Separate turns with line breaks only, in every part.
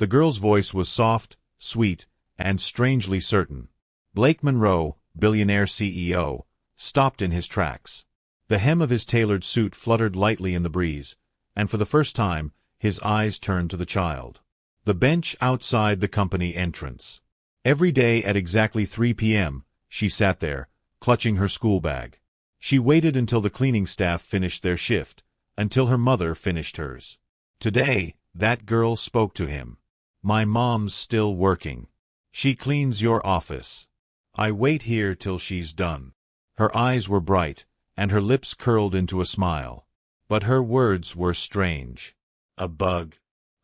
The girl's voice was soft, sweet, and strangely certain. Blake Monroe, billionaire CEO, stopped in his tracks. The hem of his tailored suit fluttered lightly in the breeze, and for the first time, his eyes turned to the child. The bench outside the company entrance. Every day at exactly 3 p.m., she sat there, clutching her school bag. She waited until the cleaning staff finished their shift, until her mother finished hers. Today, that girl spoke to him. "My mom's still working. She cleans your office. I wait here till she's done." Her eyes were bright, and her lips curled into a smile. But her words were strange. "A bug.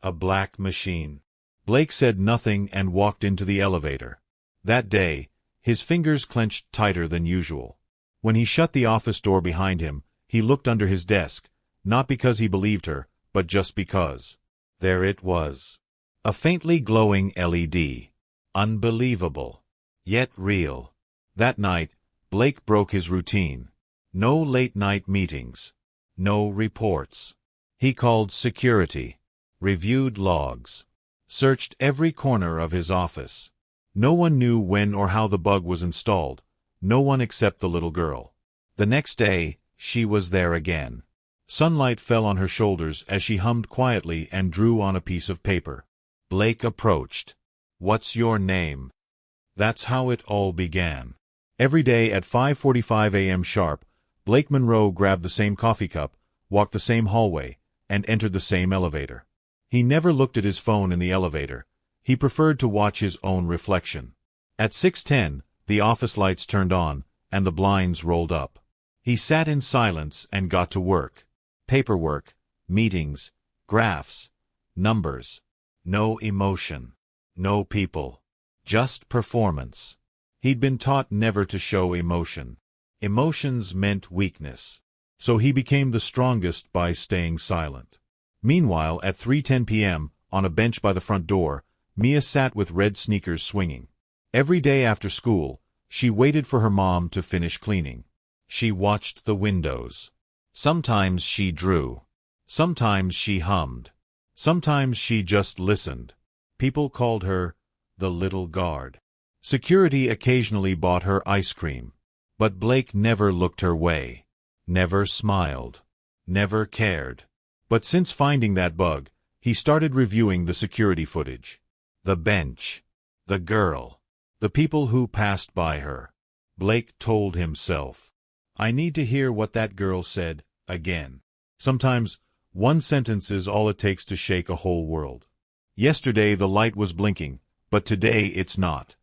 A black machine." Blake said nothing and walked into the elevator. That day, his fingers clenched tighter than usual. When he shut the office door behind him, he looked under his desk, not because he believed her, but just because. There it was. A faintly glowing LED. Unbelievable. Yet real. That night, Blake broke his routine. No late-night meetings. No reports. He called security. Reviewed logs. Searched every corner of his office. No one knew when or how the bug was installed. No one except the little girl. The next day, she was there again. Sunlight fell on her shoulders as she hummed quietly and drew on a piece of paper. Blake approached. "What's your name?" That's how it all began. Every day at 5:45 a.m. sharp, Blake Monroe grabbed the same coffee cup, walked the same hallway, and entered the same elevator. He never looked at his phone in the elevator. He preferred to watch his own reflection. At 6:10, the office lights turned on, and the blinds rolled up. He sat in silence and got to work. Paperwork, meetings, graphs, numbers. No emotion. No people. Just performance. He'd been taught never to show emotion. Emotions meant weakness. So he became the strongest by staying silent. Meanwhile, at 3:10 p.m., on a bench by the front door, Mia sat with red sneakers swinging. Every day after school, she waited for her mom to finish cleaning. She watched the windows. Sometimes she drew. Sometimes she hummed. Sometimes she just listened. People called her the little guard. Security occasionally bought her ice cream. But Blake never looked her way. Never smiled. Never cared. But since finding that bug, he started reviewing the security footage. The bench. The girl. The people who passed by her. Blake told himself, "I need to hear what that girl said, again." Sometimes, one sentence is all it takes to shake a whole world. Yesterday the light was blinking, but today it's not.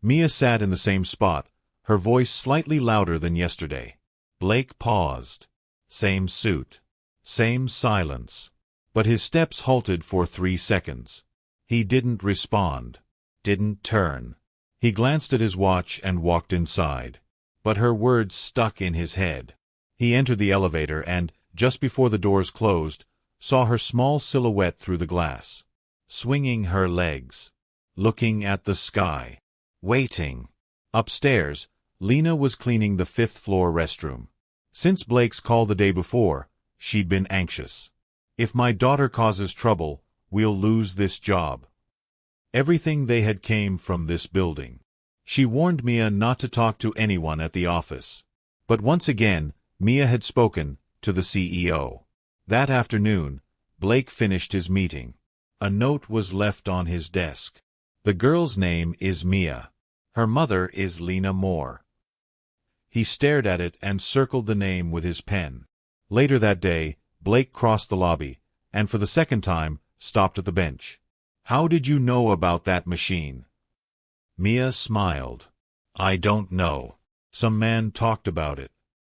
Mia sat in the same spot, her voice slightly louder than yesterday. Blake paused. Same suit. Same silence. But his steps halted for 3 seconds. He didn't respond. Didn't turn. He glanced at his watch and walked inside. But her words stuck in his head. He entered the elevator and, just before the doors closed, saw her small silhouette through the glass. Swinging her legs. Looking at the sky. Waiting. Upstairs, Lena was cleaning the 5th-floor restroom. Since Blake's call the day before, she'd been anxious. "If my daughter causes trouble, we'll lose this job." Everything they had came from this building. She warned Mia not to talk to anyone at the office. But once again, Mia had spoken to the CEO. That afternoon, Blake finished his meeting. A note was left on his desk. "The girl's name is Mia. Her mother is Lena Moore." He stared at it and circled the name with his pen. Later that day, Blake crossed the lobby, and for the second time, stopped at the bench. "How did you know about that machine?" Mia smiled. "I don't know. Some man talked about it.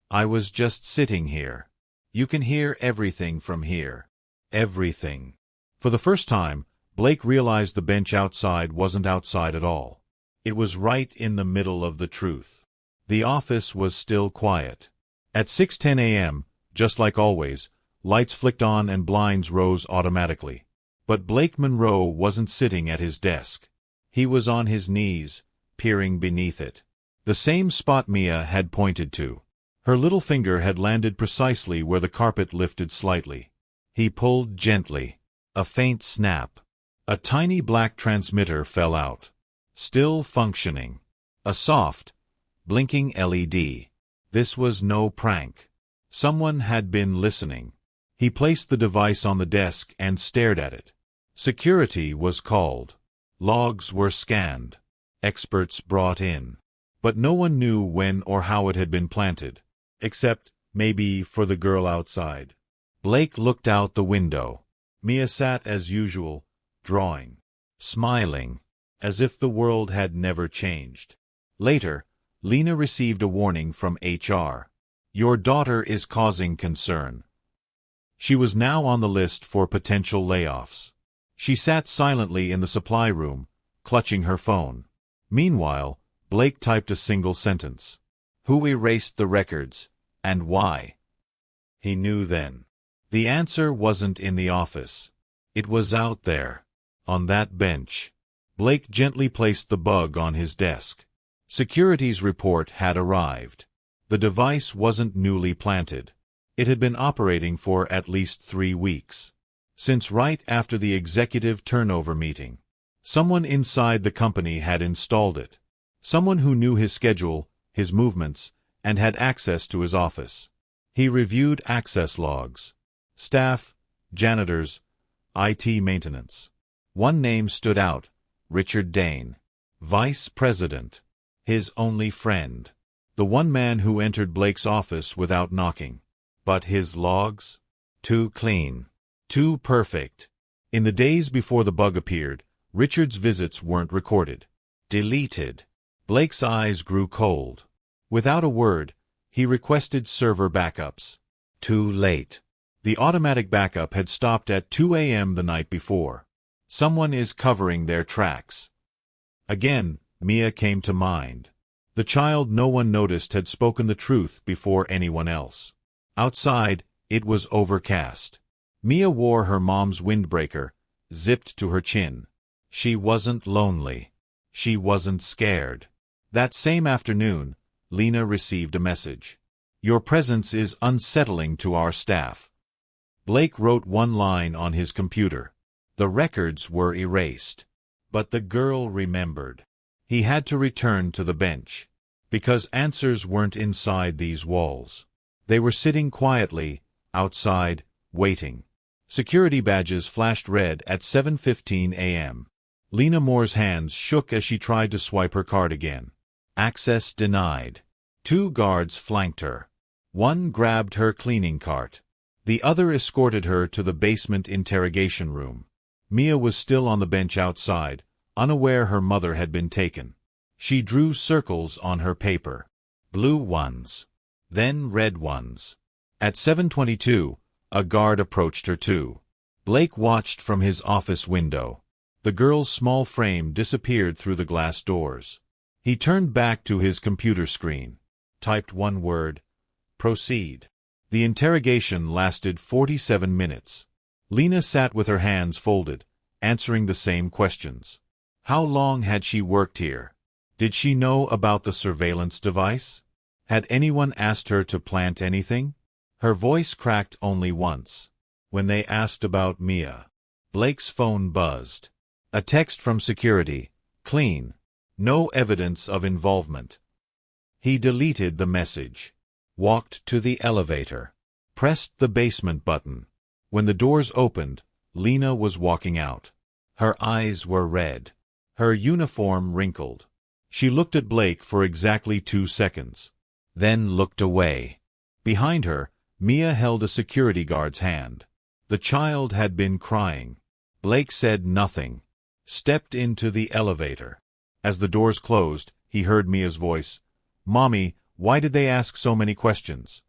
I was just sitting here. You can hear everything from here. Everything." For the first time, Blake realized the bench outside wasn't outside at all. It was right in the middle of the truth. The office was still quiet. At 6:10 a.m., just like always, lights flicked on and blinds rose automatically. But Blake Monroe wasn't sitting at his desk. He was on his knees, peering beneath it. The same spot Mia had pointed to. Her little finger had landed precisely where the carpet lifted slightly. He pulled gently. A faint snap. A tiny black transmitter fell out. Still functioning. A soft, blinking LED. This was no prank. Someone had been listening. He placed the device on the desk and stared at it. Security was called. Logs were scanned. Experts brought in. But no one knew when or how it had been planted, except, maybe, for the girl outside. Blake looked out the window. Mia sat as usual, drawing, smiling, as if the world had never changed. Later, Lena received a warning from HR. Your daughter is causing concern. She was now on the list for potential layoffs. She sat silently in the supply room, clutching her phone. Meanwhile, Blake typed a single sentence. Who erased the records, and why? He knew then. The answer wasn't in the office. It was out there, on that bench. Blake gently placed the bug on his desk. Security's report had arrived. The device wasn't newly planted. It had been operating for at least 3 weeks. Since right after the executive turnover meeting. Someone inside the company had installed it. Someone who knew his schedule, his movements, and had access to his office. He reviewed access logs. Staff, janitors, IT maintenance. One name stood out, Richard Dane. Vice President. His only friend. The one man who entered Blake's office without knocking. But his logs? Too clean. Too perfect. In the days before the bug appeared, Richard's visits weren't recorded. Deleted. Blake's eyes grew cold. Without a word, he requested server backups. Too late. The automatic backup had stopped at 2 a.m. the night before. Someone is covering their tracks. Again, Mia came to mind. The child no one noticed had spoken the truth before anyone else. Outside, it was overcast. Mia wore her mom's windbreaker, zipped to her chin. She wasn't lonely. She wasn't scared. That same afternoon, Lena received a message. Your presence is unsettling to our staff. Blake wrote one line on his computer. The records were erased. But the girl remembered. He had to return to the bench. Because answers weren't inside these walls. They were sitting quietly, outside, waiting. Security badges flashed red at 7:15 a.m. Lena Moore's hands shook as she tried to swipe her card again. Access denied. 2 guards flanked her. One grabbed her cleaning cart. The other escorted her to the basement interrogation room. Mia was still on the bench outside, unaware her mother had been taken. She drew circles on her paper. Blue ones. Then red ones. At 7:22, a guard approached her too. Blake watched from his office window. The girl's small frame disappeared through the glass doors. He turned back to his computer screen. Typed one word. Proceed. The interrogation lasted 47 minutes. Lena sat with her hands folded, answering the same questions. How long had she worked here? Did she know about the surveillance device? Had anyone asked her to plant anything? Her voice cracked only once. When they asked about Mia. Blake's phone buzzed. A text from security. Clean. No evidence of involvement. He deleted the message. Walked to the elevator. Pressed the basement button. When the doors opened, Lena was walking out. Her eyes were red. Her uniform wrinkled. She looked at Blake for exactly 2 seconds. Then looked away. Behind her, Mia held a security guard's hand. The child had been crying. Blake said nothing. Stepped into the elevator. As the doors closed, he heard Mia's voice. Mommy, why did they ask so many questions?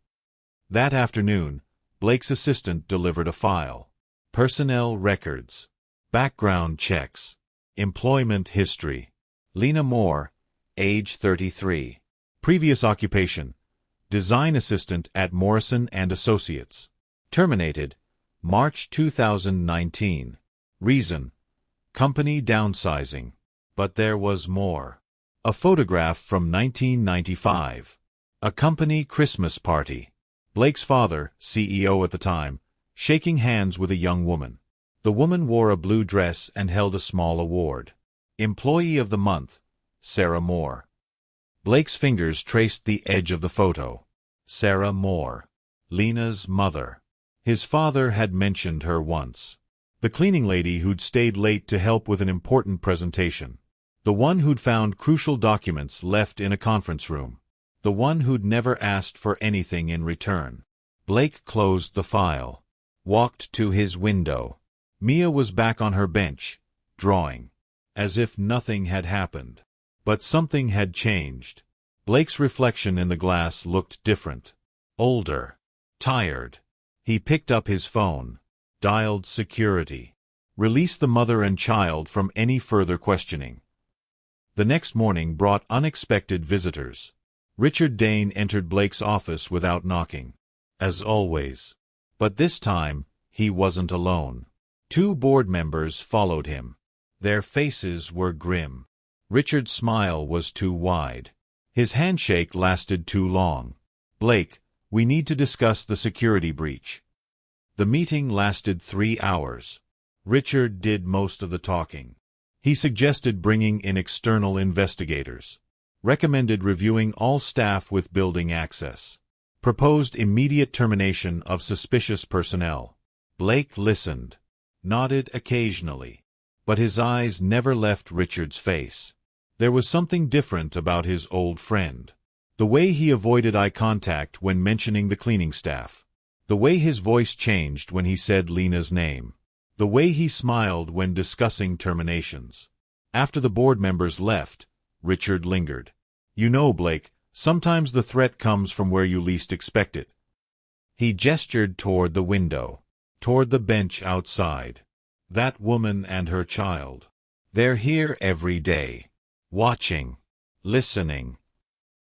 That afternoon, Blake's assistant delivered a file. Personnel records. Background checks. Employment history. Lena Moore, age 33. Previous occupation. Design assistant at Morrison & Associates. Terminated, March 2019. Reason. Company downsizing. But there was more. A photograph from 1995. A company Christmas party. Blake's father, CEO at the time, shaking hands with a young woman. The woman wore a blue dress and held a small award. Employee of the Month, Sarah Moore. Blake's fingers traced the edge of the photo. Sarah Moore. Lena's mother. His father had mentioned her once. The cleaning lady who'd stayed late to help with an important presentation. The one who'd found crucial documents left in a conference room. The one who'd never asked for anything in return. Blake closed the file. Walked to his window. Mia was back on her bench, drawing. As if nothing had happened. But something had changed. Blake's reflection in the glass looked different. Older. Tired. He picked up his phone. Dialed security. Released the mother and child from any further questioning. The next morning brought unexpected visitors. Richard Dane entered Blake's office without knocking. As always. But this time, he wasn't alone. 2 board members followed him. Their faces were grim. Richard's smile was too wide. His handshake lasted too long. Blake, we need to discuss the security breach. The meeting lasted 3 hours. Richard did most of the talking. He suggested bringing in external investigators. Recommended reviewing all staff with building access. Proposed immediate termination of suspicious personnel. Blake listened. Nodded occasionally. But his eyes never left Richard's face. There was something different about his old friend. The way he avoided eye contact when mentioning the cleaning staff. The way his voice changed when he said Lena's name. The way he smiled when discussing terminations. After the board members left, Richard lingered. You know, Blake, sometimes the threat comes from where you least expect it. He gestured toward the window. Toward the bench outside. That woman and her child. They're here every day. Watching. Listening.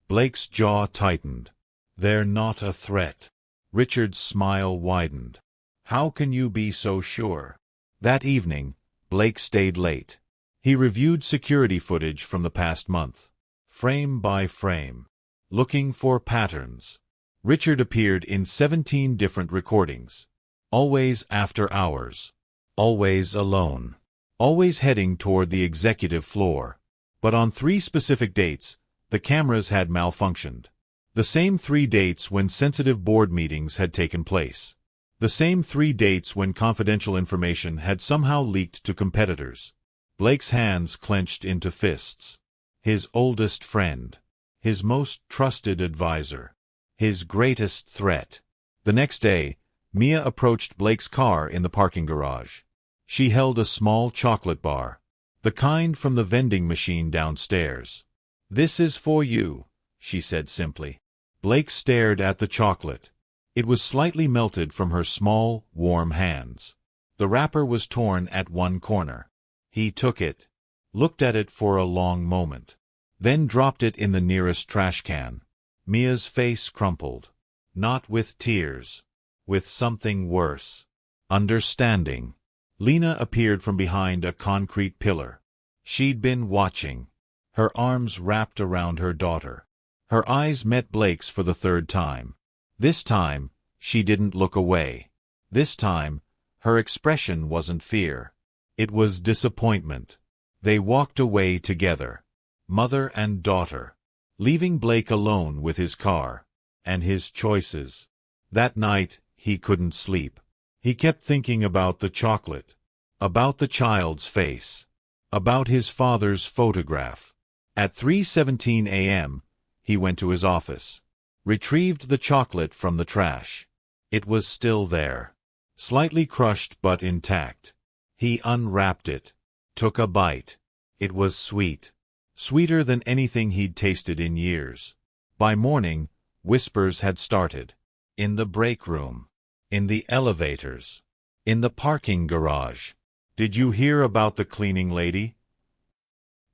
Blake's jaw tightened. They're not a threat. Richard's smile widened. How can you be so sure? That evening, Blake stayed late. He reviewed security footage from the past month. Frame by frame. Looking for patterns. Richard appeared in 17 different recordings. Always after hours. Always alone. Always heading toward the executive floor. But on 3 specific dates, the cameras had malfunctioned. The same 3 dates when sensitive board meetings had taken place. The same 3 dates when confidential information had somehow leaked to competitors. Blake's hands clenched into fists. His oldest friend. His most trusted advisor. His greatest threat. The next day, Mia approached Blake's car in the parking garage. She held a small chocolate bar. The kind from the vending machine downstairs. This is for you, she said simply. Blake stared at the chocolate. It was slightly melted from her small, warm hands. The wrapper was torn at one corner. He took it. Looked at it for a long moment. Then dropped it in the nearest trash can. Mia's face crumpled. Not with tears. With something worse. Understanding. Lena appeared from behind a concrete pillar. She'd been watching. Her arms wrapped around her daughter. Her eyes met Blake's for the 3rd time. This time, she didn't look away. This time, her expression wasn't fear. It was disappointment. They walked away together. Mother and daughter. Leaving Blake alone with his car. And his choices. That night, he couldn't sleep. He kept thinking about the chocolate. About the child's face. About his father's photograph. At 3:17 a.m., he went to his office. Retrieved the chocolate from the trash. It was still there. Slightly crushed but intact. He unwrapped it. Took a bite. It was sweet. Sweeter than anything he'd tasted in years. By morning, whispers had started. In the break room. In the elevators. In the parking garage. Did you hear about the cleaning lady?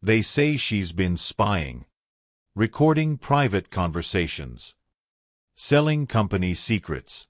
They say she's been spying. Recording private conversations. Selling company secrets.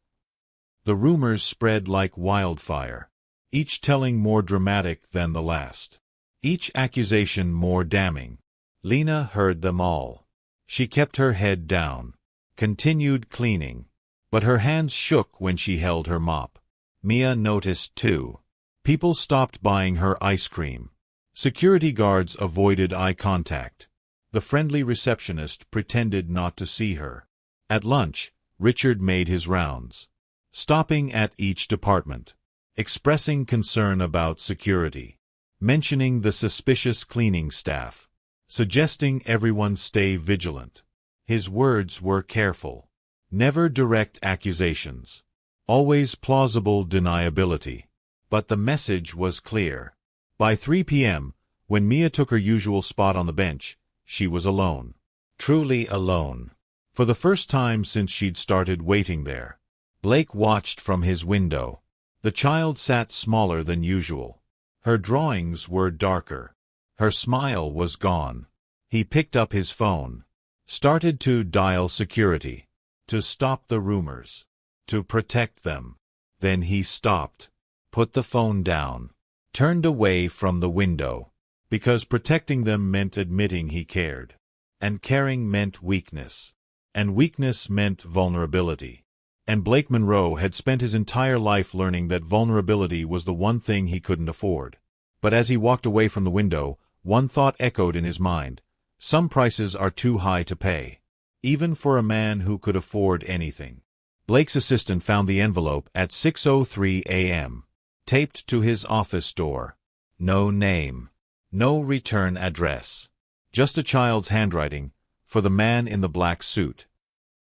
The rumors spread like wildfire. Each telling more dramatic than the last. Each accusation more damning. Lena heard them all. She kept her head down. Continued cleaning. But her hands shook when she held her mop. Mia noticed too. People stopped buying her ice cream. Security guards avoided eye contact. The friendly receptionist pretended not to see her. At lunch, Richard made his rounds, stopping at each department, expressing concern about security, mentioning the suspicious cleaning staff, suggesting everyone stay vigilant. His words were careful. Never direct accusations. Always plausible deniability. But the message was clear. By 3 p.m., when Mia took her usual spot on the bench, she was alone. Truly alone. For the first time since she'd started waiting there. Blake watched from his window. The child sat smaller than usual. Her drawings were darker. Her smile was gone. He picked up his phone. Started to dial security. To stop the rumors. To protect them. Then he stopped. Put the phone down. Turned away from the window. Because protecting them meant admitting he cared. And caring meant weakness. And weakness meant vulnerability. And Blake Monroe had spent his entire life learning that vulnerability was the one thing he couldn't afford. But as he walked away from the window, one thought echoed in his mind. Some prices are too high to pay. Even for a man who could afford anything. Blake's assistant found the envelope at 6:03 a.m. Taped to his office door. No name. No return address. Just a child's handwriting, for the man in the black suit.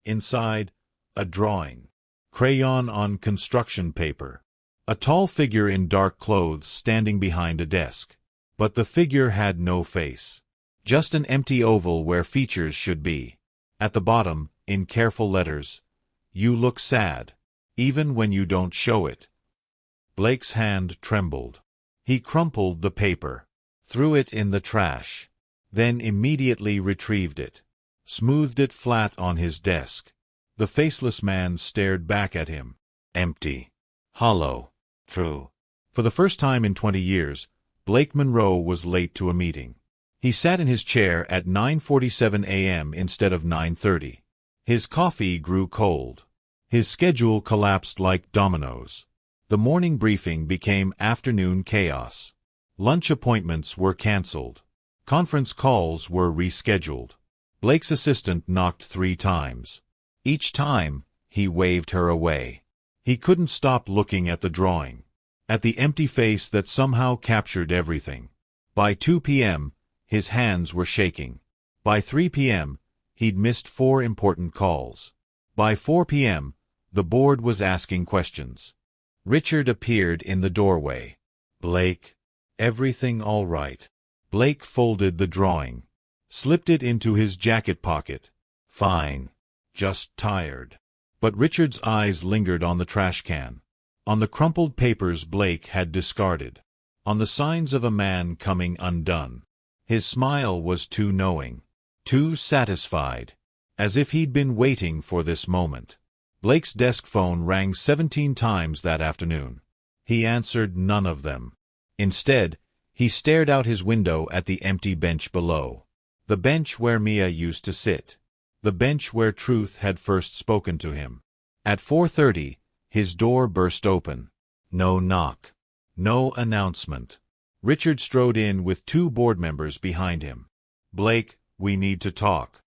Inside, a drawing. Crayon on construction paper. A tall figure in dark clothes standing behind a desk. But the figure had no face. Just an empty oval where features should be. At the bottom, in careful letters, "You look sad, even when you don't show it." Blake's hand trembled. He crumpled the paper, threw it in the trash, then immediately retrieved it, smoothed it flat on his desk. The faceless man stared back at him. Empty. Hollow. True. For the first time in 20 years, Blake Monroe was late to a meeting. He sat in his chair at 9:47 a.m. instead of 9:30. His coffee grew cold. His schedule collapsed like dominoes. The morning briefing became afternoon chaos. Lunch appointments were canceled. Conference calls were rescheduled. Blake's assistant knocked 3 times. Each time, he waved her away. He couldn't stop looking at the drawing. At the empty face that somehow captured everything. By 2 p.m., his hands were shaking. By 3 p.m., he'd missed 4 important calls. By 4 p.m., the board was asking questions. Richard appeared in the doorway. "Blake, everything all right?" Blake folded the drawing. Slipped it into his jacket pocket. "Fine. Just tired." But Richard's eyes lingered on the trash can. On the crumpled papers Blake had discarded. On the signs of a man coming undone. His smile was too knowing. Too satisfied. As if he'd been waiting for this moment. Blake's desk phone rang 17 times that afternoon. He answered none of them. Instead, he stared out his window at the empty bench below. The bench where Mia used to sit. The bench where truth had first spoken to him. At 4:30, his door burst open. No knock. No announcement. Richard strode in with 2 board members behind him. "Blake, we need to talk."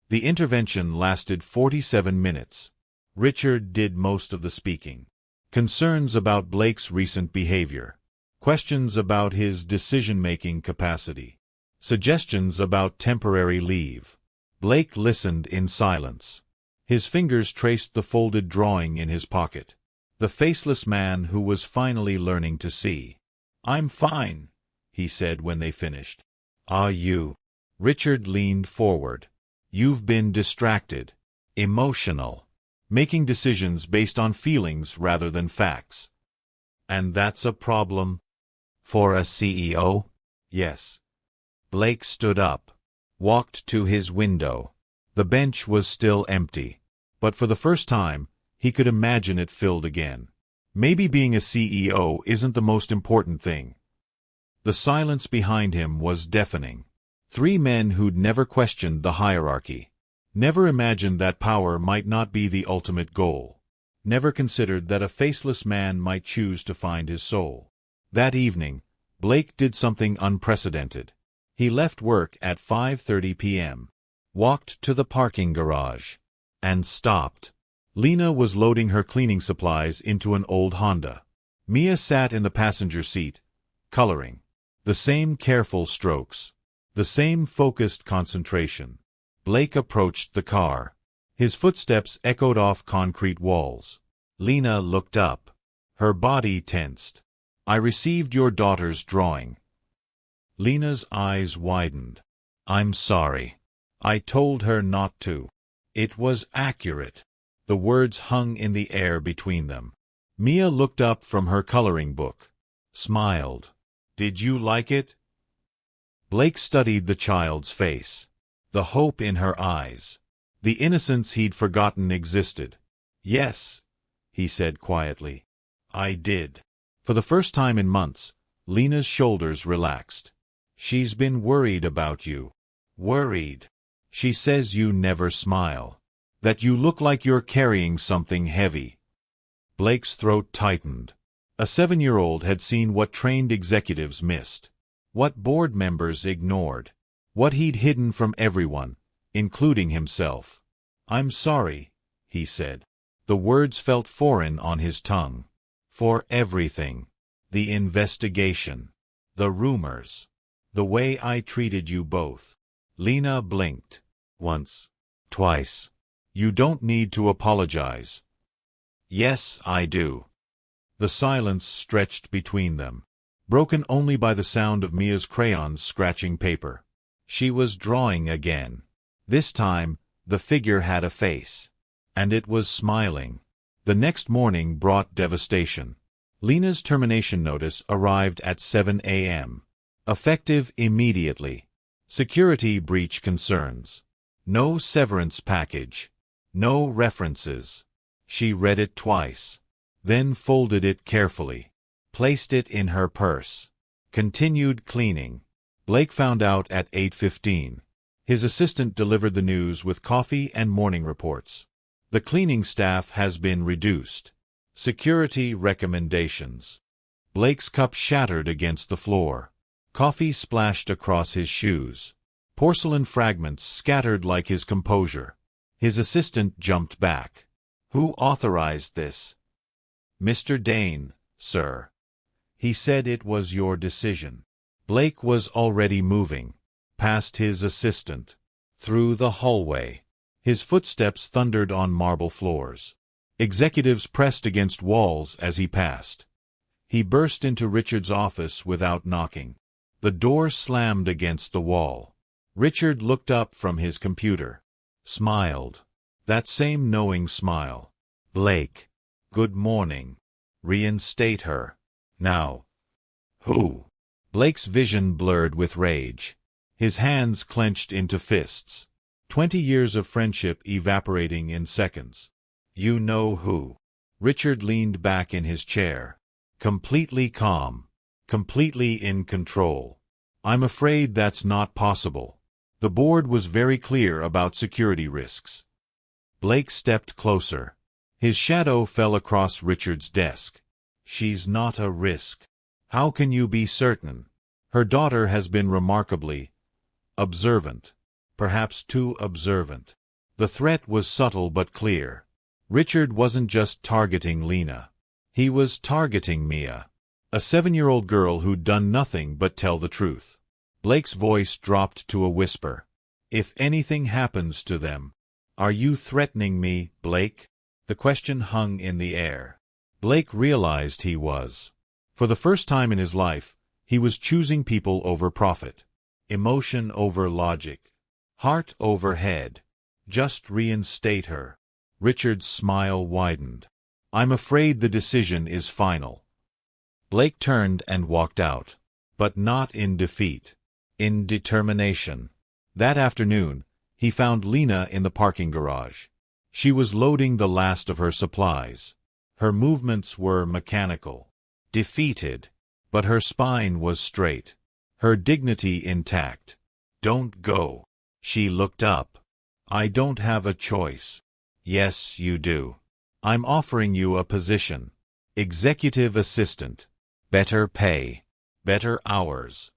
The intervention lasted 47 minutes. Richard did most of the speaking. Concerns about Blake's recent behavior. Questions about his decision-making capacity. Suggestions about temporary leave. Blake listened in silence. His fingers traced the folded drawing in his pocket. The faceless man who was finally learning to see. "I'm fine," he said when they finished. "Are you?" Richard leaned forward. "You've been distracted. Emotional. Making decisions based on feelings rather than facts. And that's a problem?" "For a CEO?" "Yes." Blake stood up. Walked to his window. The bench was still empty. But for the first time, he could imagine it filled again. Maybe being a CEO isn't the most important thing. The silence behind him was deafening. 3 men who'd never questioned the hierarchy. Never imagined that power might not be the ultimate goal. Never considered that a faceless man might choose to find his soul. That evening, Blake did something unprecedented. He left work at 5:30 p.m., walked to the parking garage, and stopped. Lena was loading her cleaning supplies into an old Honda. Mia sat in the passenger seat, coloring. The same careful strokes. The same focused concentration. Blake approached the car. His footsteps echoed off concrete walls. Lena looked up. Her body tensed. "I received your daughter's drawing." Lena's eyes widened. "I'm sorry. I told her not to." It was accurate. The words hung in the air between them. Mia looked up from her coloring book. Smiled. "Did you like it?" Blake studied the child's face. The hope in her eyes. The innocence he'd forgotten existed. "Yes," he said quietly. "I did." For the first time in months, Lena's shoulders relaxed. "She's been worried about you." "Worried?" "She says you never smile. That you look like you're carrying something heavy." Blake's throat tightened. A 7-year-old had seen what trained executives missed. What board members ignored. What he'd hidden from everyone, including himself. "I'm sorry," he said. The words felt foreign on his tongue. "For everything. The investigation. The rumors. The way I treated you both." Lena blinked. "Once. Twice. You don't need to apologize." "Yes, I do." The silence stretched between them, broken only by the sound of Mia's crayons scratching paper. She was drawing again. This time, the figure had a face. And it was smiling. The next morning brought devastation. Lena's termination notice arrived at 7 a.m. Effective immediately. Security breach concerns. No severance package. No references. She read it twice. Then folded it carefully. Placed it in her purse. Continued cleaning. Blake found out at 8:15. His assistant delivered the news with coffee and morning reports. The cleaning staff has been reduced. Security recommendations. Blake's cup shattered against the floor. Coffee splashed across his shoes. Porcelain fragments scattered like his composure. His assistant jumped back. "Who authorized this?" "Mr. Dane, sir. He said it was your decision." Blake was already moving. Past his assistant. Through the hallway. His footsteps thundered on marble floors. Executives pressed against walls as he passed. He burst into Richard's office without knocking. The door slammed against the wall. Richard looked up from his computer. Smiled. That same knowing smile. "Blake. Good morning. Reinstate her. Now." "Who?" Blake's vision blurred with rage. His hands clenched into fists. 20 years of friendship evaporating in seconds. "You know who." Richard leaned back in his chair. Completely calm. Completely in control. "I'm afraid that's not possible. The board was very clear about security risks." Blake stepped closer. His shadow fell across Richard's desk. "She's not a risk." "How can you be certain?" "Her daughter has been remarkably observant. Perhaps too observant." The threat was subtle but clear. Richard wasn't just targeting Lena. He was targeting Mia. A 7-year-old girl who'd done nothing but tell the truth. Blake's voice dropped to a whisper. "If anything happens to them, are you threatening me, Blake?" The question hung in the air. Blake realized he was. For the first time in his life, he was choosing people over profit. Emotion over logic. Heart over head. "Just reinstate her." Richard's smile widened. "I'm afraid the decision is final." Blake turned and walked out. But not in defeat. In determination. That afternoon, he found Lena in the parking garage. She was loading the last of her supplies. Her movements were mechanical. Defeated. But her spine was straight. Her dignity intact. "Don't go." She looked up. "I don't have a choice." "Yes, you do. I'm offering you a position. Executive assistant. Better pay. Better hours.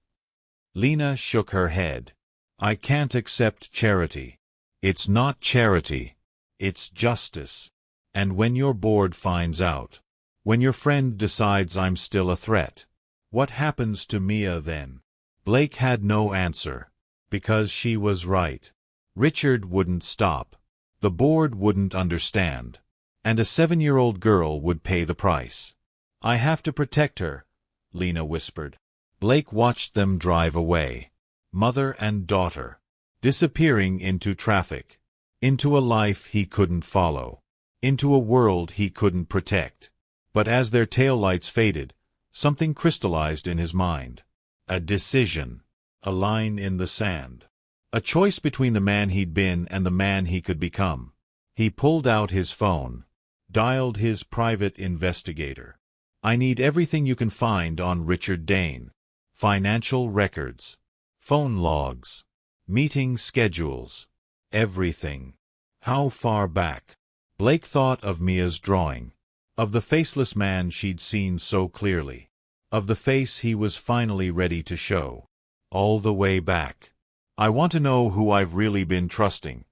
Lena shook her head. I can't accept charity. It's not charity. It's justice. And when your board finds out, when your friend decides I'm still a threat, what happens to Mia then? Blake had no answer, because she was right. Richard wouldn't stop. The board wouldn't understand. And a 7-year-old girl would pay the price. I have to protect her, Lena whispered. Blake watched them drive away, mother and daughter, disappearing into traffic, into a life he couldn't follow, into a world he couldn't protect. But as their taillights faded, something crystallized in his mind. A decision. A line in the sand. A choice between the man he'd been and the man he could become. He pulled out his phone, dialed his private investigator. I need everything you can find on Richard Dane. Financial records, phone logs, meeting schedules, everything. How far back? Blake thought of Mia's drawing, of the faceless man she'd seen so clearly, of the face he was finally ready to show. All the way back. I want to know who I've really been trusting.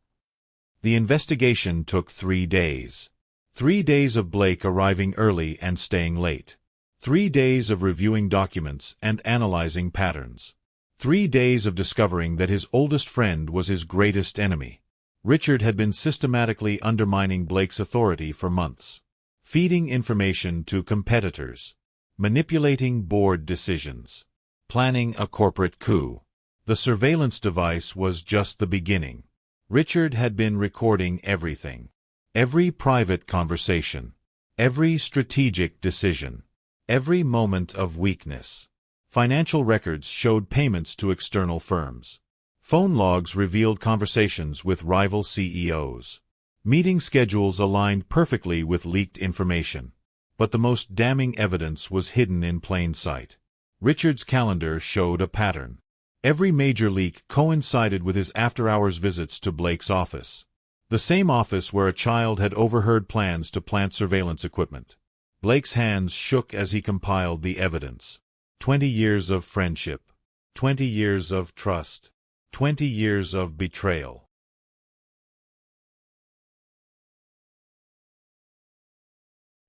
The investigation took 3 days. 3 days of Blake arriving early and staying late. 3 days of reviewing documents and analyzing patterns. 3 days of discovering that his oldest friend was his greatest enemy. Richard had been systematically undermining Blake's authority for months, feeding information to competitors, manipulating board decisions, planning a corporate coup. The surveillance device was just the beginning. Richard had been recording everything. Every private conversation. Every strategic decision. Every moment of weakness. Financial records showed payments to external firms. Phone logs revealed conversations with rival CEOs. Meeting schedules aligned perfectly with leaked information. But the most damning evidence was hidden in plain sight. Richard's calendar showed a pattern. Every major leak coincided with his after-hours visits to Blake's office. The same office where a child had overheard plans to plant surveillance equipment. Blake's hands shook as he compiled the evidence. 20 years of friendship. 20 years of trust. 20 years of betrayal.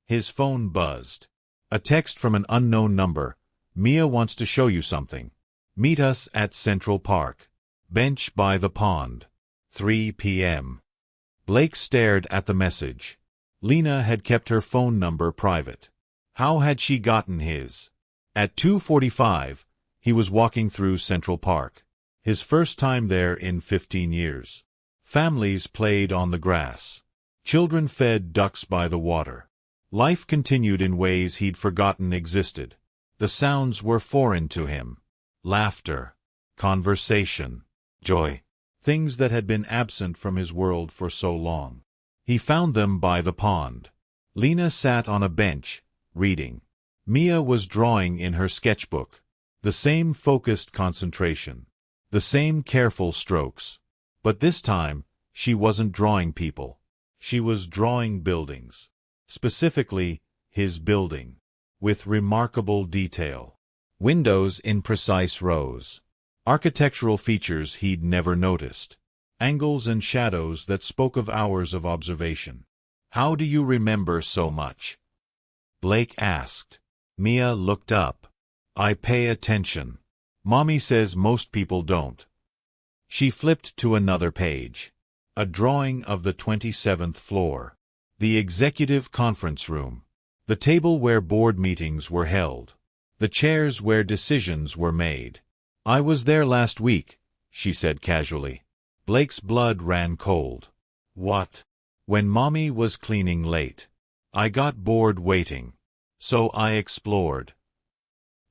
His phone buzzed. A text from an unknown number. Mia wants to show you something. Meet us at Central Park. Bench by the pond. 3 p.m. Blake stared at the message. Lena had kept her phone number private. How had she gotten his? At 2:45, he was walking through Central Park. His first time there in 15 years. Families played on the grass. Children fed ducks by the water. Life continued in ways he'd forgotten existed. The sounds were foreign to him. Laughter, conversation, joy. Things that had been absent from his world for so long. He found them by the pond. Lena sat on a bench, reading. Mia was drawing in her sketchbook. The same focused concentration. The same careful strokes. But this time, she wasn't drawing people. She was drawing buildings. Specifically, his building. With remarkable detail. Windows in precise rows. Architectural features he'd never noticed. Angles and shadows that spoke of hours of observation. How do you remember so much? Blake asked. Mia looked up. I pay attention. Mommy says most people don't. She flipped to another page. A drawing of the 27th floor. The executive conference room. The table where board meetings were held. The chairs where decisions were made. I was there last week, she said casually. Blake's blood ran cold. What? When Mommy was cleaning late. I got bored waiting. So I explored.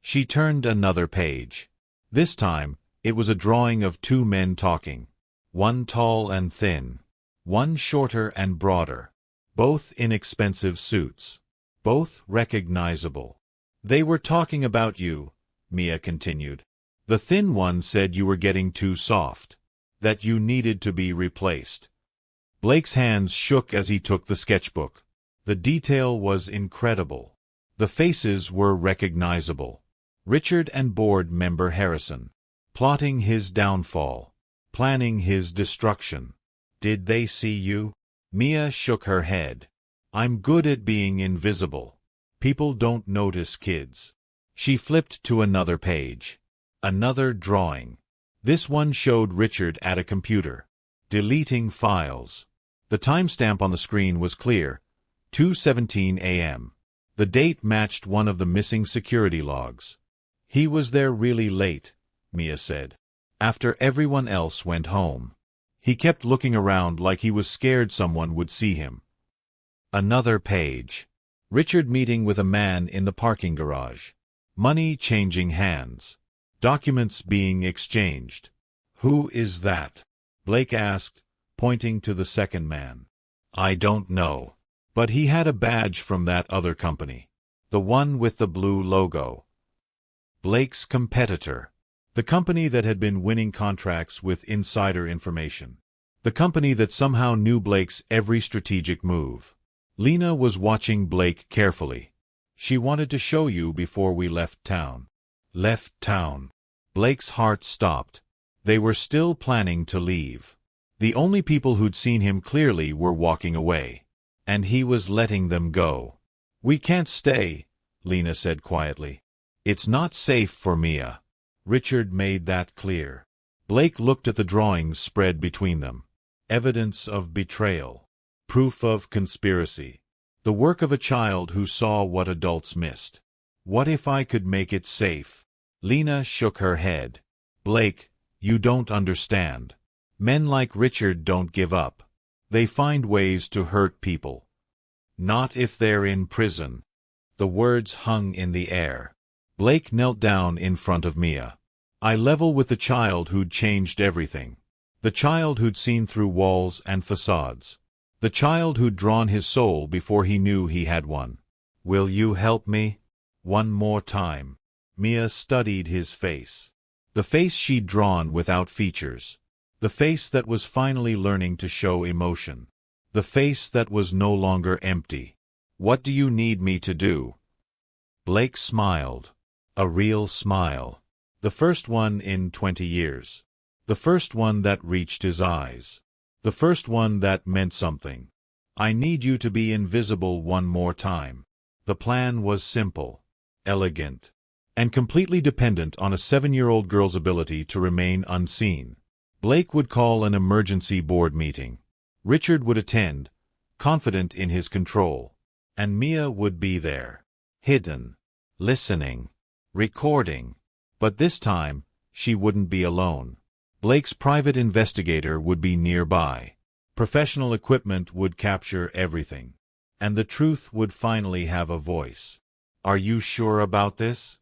She turned another page. This time, it was a drawing of 2 men talking. One tall and thin. One shorter and broader. Both in expensive suits. Both recognizable. They were talking about you, Mia continued. The thin one said you were getting too soft. That you needed to be replaced. Blake's hands shook as he took the sketchbook. The detail was incredible. The faces were recognizable. Richard and board member Harrison. Plotting his downfall. Planning his destruction. Did they see you? Mia shook her head. I'm good at being invisible. People don't notice kids. She flipped to another page. Another drawing. This one showed Richard at a computer, deleting files. The timestamp on the screen was clear, 2:17 a.m. The date matched one of the missing security logs. He was there really late, Mia said, after everyone else went home. He kept looking around like he was scared someone would see him. Another page. Richard meeting with a man in the parking garage. Money changing hands. Documents being exchanged. Who is that? Blake asked, pointing to the second man. I don't know. But he had a badge from that other company. The one with the blue logo. Blake's competitor. The company that had been winning contracts with insider information. The company that somehow knew Blake's every strategic move. Lena was watching Blake carefully. She wanted to show you before we left town. Left town. Blake's heart stopped. They were still planning to leave. The only people who'd seen him clearly were walking away. And he was letting them go. We can't stay, Lena said quietly. It's not safe for Mia. Richard made that clear. Blake looked at the drawings spread between them. Evidence of betrayal. Proof of conspiracy. The work of a child who saw what adults missed. What if I could make it safe? Lena shook her head. Blake, you don't understand. Men like Richard don't give up. They find ways to hurt people. Not if they're in prison. The words hung in the air. Blake knelt down in front of Mia. I level with the child who'd changed everything. The child who'd seen through walls and facades. The child who'd drawn his soul before he knew he had one. Will you help me? One more time. Mia studied his face. The face she'd drawn without features. The face that was finally learning to show emotion. The face that was no longer empty. What do you need me to do? Blake smiled. A real smile. The first one in 20 years. The first one that reached his eyes. The first one that meant something. I need you to be invisible one more time. The plan was simple, elegant, and completely dependent on a 7-year-old girl's ability to remain unseen. Blake would call an emergency board meeting. Richard would attend, confident in his control. And Mia would be there, hidden, listening, recording. But this time, she wouldn't be alone. Blake's private investigator would be nearby. Professional equipment would capture everything. And the truth would finally have a voice. Are you sure about this?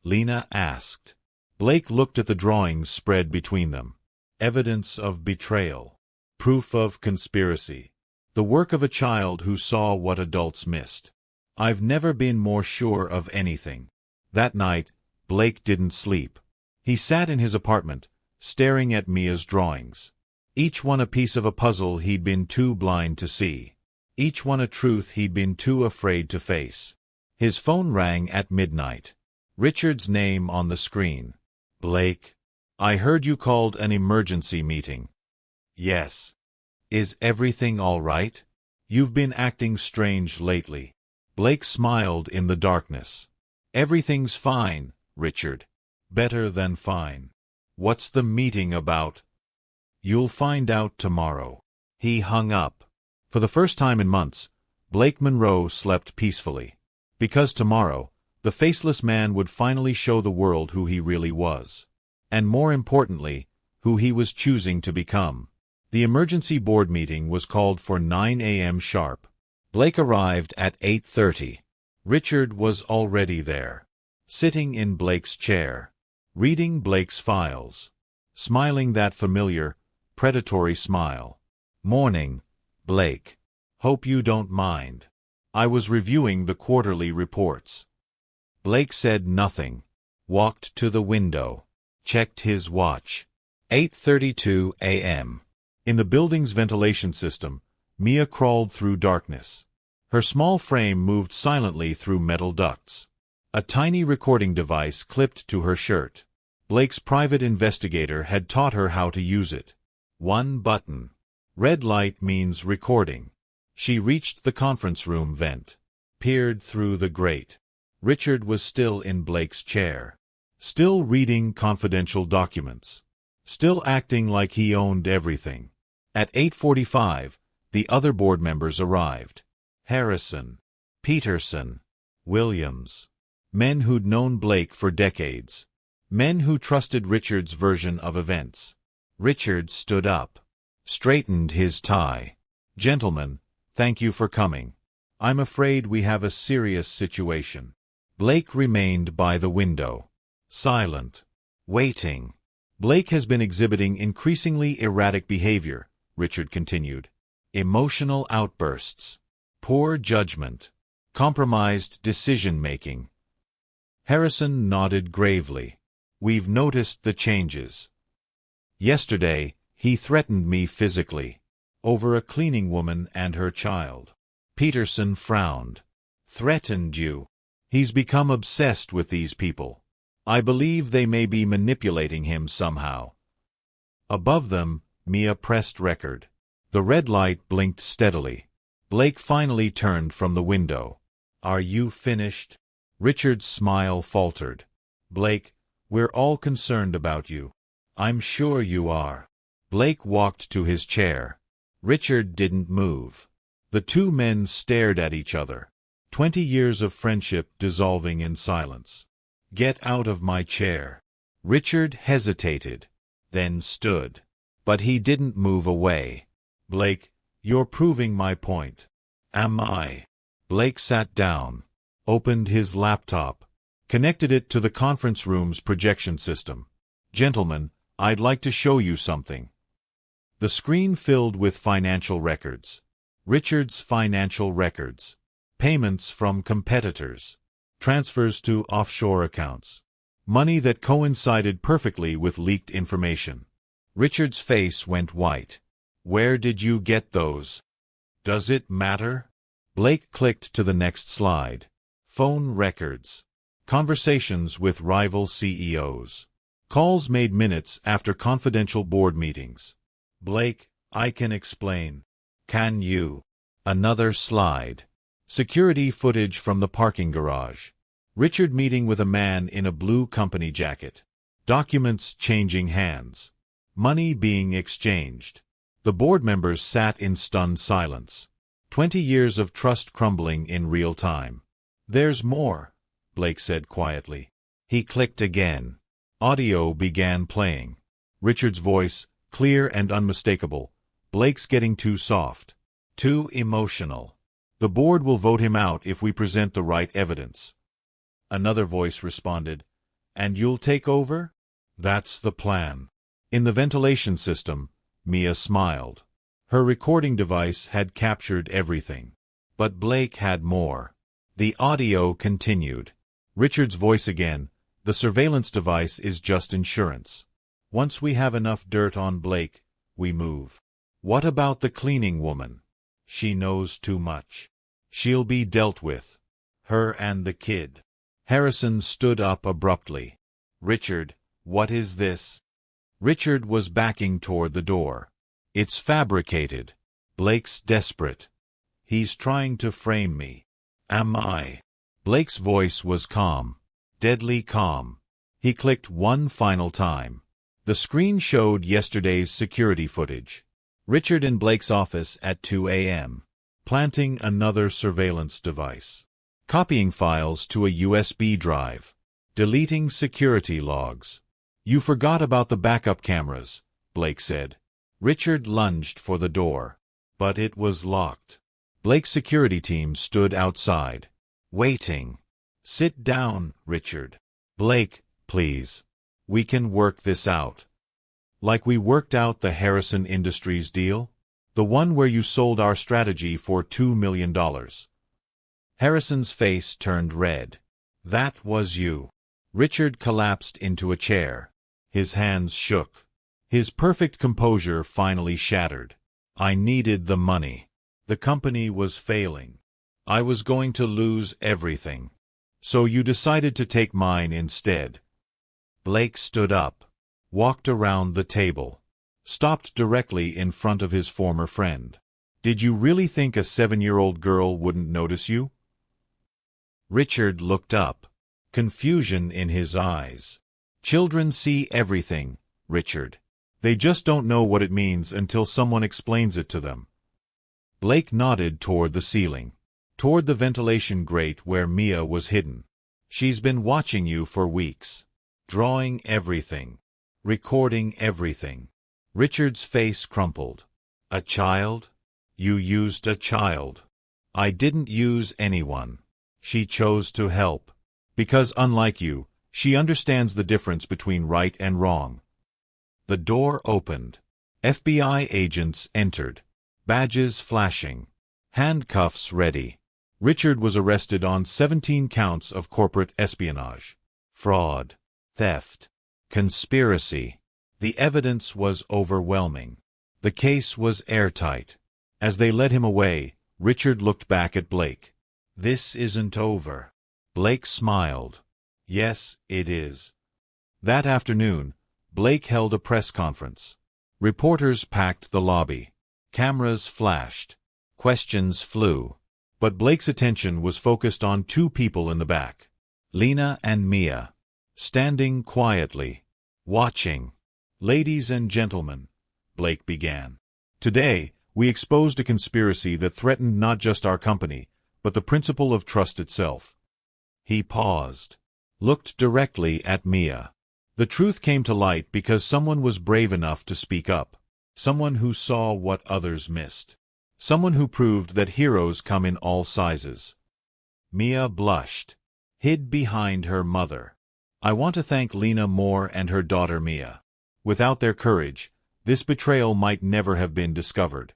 Lena asked. Blake looked at the drawings spread between them. Evidence of betrayal. Proof of conspiracy. The work of a child who saw what adults missed. I've never been more sure of anything. That night, Blake didn't sleep. He sat in his apartment, staring at Mia's drawings. Each one a piece of a puzzle he'd been too blind to see. Each one a truth he'd been too afraid to face. His phone rang at midnight. Richard's name on the screen. Blake, I heard you called an emergency meeting. Yes. Is everything all right? You've been acting strange lately. Blake smiled in the darkness. Everything's fine, Richard. Better than fine. What's the meeting about? You'll find out tomorrow. He hung up. For the first time in months, Blake Monroe slept peacefully. Because tomorrow, the faceless man would finally show the world who he really was. And more importantly, who he was choosing to become. The emergency board meeting was called for 9 a.m. sharp. Blake arrived at 8:30. Richard was already there. Sitting in Blake's chair. Reading Blake's files. Smiling that familiar, predatory smile. Morning, Blake. Hope you don't mind. I was reviewing the quarterly reports. Blake said nothing. Walked to the window. Checked his watch. 8:32 a.m. In the building's ventilation system, Mia crawled through darkness. Her small frame moved silently through metal ducts. A tiny recording device clipped to her shirt. Blake's private investigator had taught her how to use it. One button. Red light means recording. She reached the conference room vent. Peered through the grate. Richard was still in Blake's chair. Still reading confidential documents. Still acting like he owned everything. At 8:45, the other board members arrived. Harrison, Peterson, Williams. Men who'd known Blake for decades. Men who trusted Richard's version of events. Richard stood up. Straightened his tie. "Gentlemen, thank you for coming. I'm afraid we have a serious situation." Blake remained by the window. Silent. Waiting. "Blake has been exhibiting increasingly erratic behavior," Richard continued. "Emotional outbursts. Poor judgment. Compromised decision-making." Harrison nodded gravely. "We've noticed the changes. Yesterday, he threatened me physically. Over a cleaning woman and her child." Peterson frowned. "Threatened you? He's become obsessed with these people. I believe they may be manipulating him somehow." Above them, Mia pressed record. The red light blinked steadily. Blake finally turned from the window. "Are you finished?" Richard's smile faltered. "Blake, we're all concerned about you." "I'm sure you are." Blake walked to his chair. Richard didn't move. The two men stared at each other. 20 years of friendship dissolving in silence. "Get out of my chair." Richard hesitated, then stood. But he didn't move away. "Blake, you're proving my point." "Am I?" Blake sat down, opened his laptop, connected it to the conference room's projection system. "Gentlemen, I'd like to show you something." The screen filled with financial records. Richard's financial records. Payments from competitors. Transfers to offshore accounts. Money that coincided perfectly with leaked information. Richard's face went white. "Where did you get those? Does it matter?" Blake clicked to the next slide. Phone records. Conversations with rival CEOs. Calls made minutes after confidential board meetings. "Blake, I can explain." "Can you?" Another slide. Security footage from the parking garage. Richard meeting with a man in a blue company jacket. Documents changing hands. Money being exchanged. The board members sat in stunned silence. 20 years of trust crumbling in real time. "There's more," Blake said quietly. He clicked again. Audio began playing. Richard's voice, clear and unmistakable. "Blake's getting too soft. Too emotional. The board will vote him out if we present the right evidence." Another voice responded, "And you'll take over?" "That's the plan." In the ventilation system, Mia smiled. Her recording device had captured everything. But Blake had more. The audio continued. Richard's voice again, "The surveillance device is just insurance. Once we have enough dirt on Blake, we move." "What about the cleaning woman?" "She knows too much. She'll be dealt with. Her and the kid." Harrison stood up abruptly. "Richard, what is this?" Richard was backing toward the door. "It's fabricated. Blake's desperate. He's trying to frame me." "Am I?" Blake's voice was calm. Deadly calm. He clicked one final time. The screen showed yesterday's security footage. Richard in Blake's office at 2 a.m. Planting another surveillance device. Copying files to a USB drive. Deleting security logs. "You forgot about the backup cameras," Blake said. Richard lunged for the door. But it was locked. Blake's security team stood outside. Waiting. "Sit down, Richard." "Blake, please. We can work this out." "Like we worked out the Harrison Industries deal? The one where you sold our strategy for $2 million. Harrison's face turned red. "That was you." Richard collapsed into a chair. His hands shook. His perfect composure finally shattered. "I needed the money. The company was failing. I was going to lose everything. So you decided to take mine instead. Blake stood up, walked around the table, stopped directly in front of his former friend. Did you really think a 7-year-old girl wouldn't notice you? Richard looked up, confusion in his eyes. Children see everything, Richard. They just don't know what it means until someone explains it to them. Blake nodded toward the ceiling, toward the ventilation grate where Mia was hidden. She's been watching you for weeks, drawing everything, recording everything. Richard's face crumpled. A child? You used a child. I didn't use anyone. She chose to help. Because unlike you, she understands the difference between right and wrong. The door opened. FBI agents entered, badges flashing, handcuffs ready. Richard was arrested on 17 counts of corporate espionage, fraud, theft, conspiracy. The evidence was overwhelming. The case was airtight. As they led him away, Richard looked back at Blake. This isn't over. Blake smiled. Yes, it is. That afternoon, Blake held a press conference. Reporters packed the lobby. Cameras flashed. Questions flew. But Blake's attention was focused on 2 people in the back. Lena and Mia. Standing quietly. Watching. Ladies and gentlemen, Blake began. Today, we exposed a conspiracy that threatened not just our company, but the principle of trust itself. He paused. Looked directly at Mia. The truth came to light because someone was brave enough to speak up. Someone who saw what others missed. Someone who proved that heroes come in all sizes. Mia blushed, hid behind her mother. I want to thank Lena Moore and her daughter Mia. Without their courage, this betrayal might never have been discovered.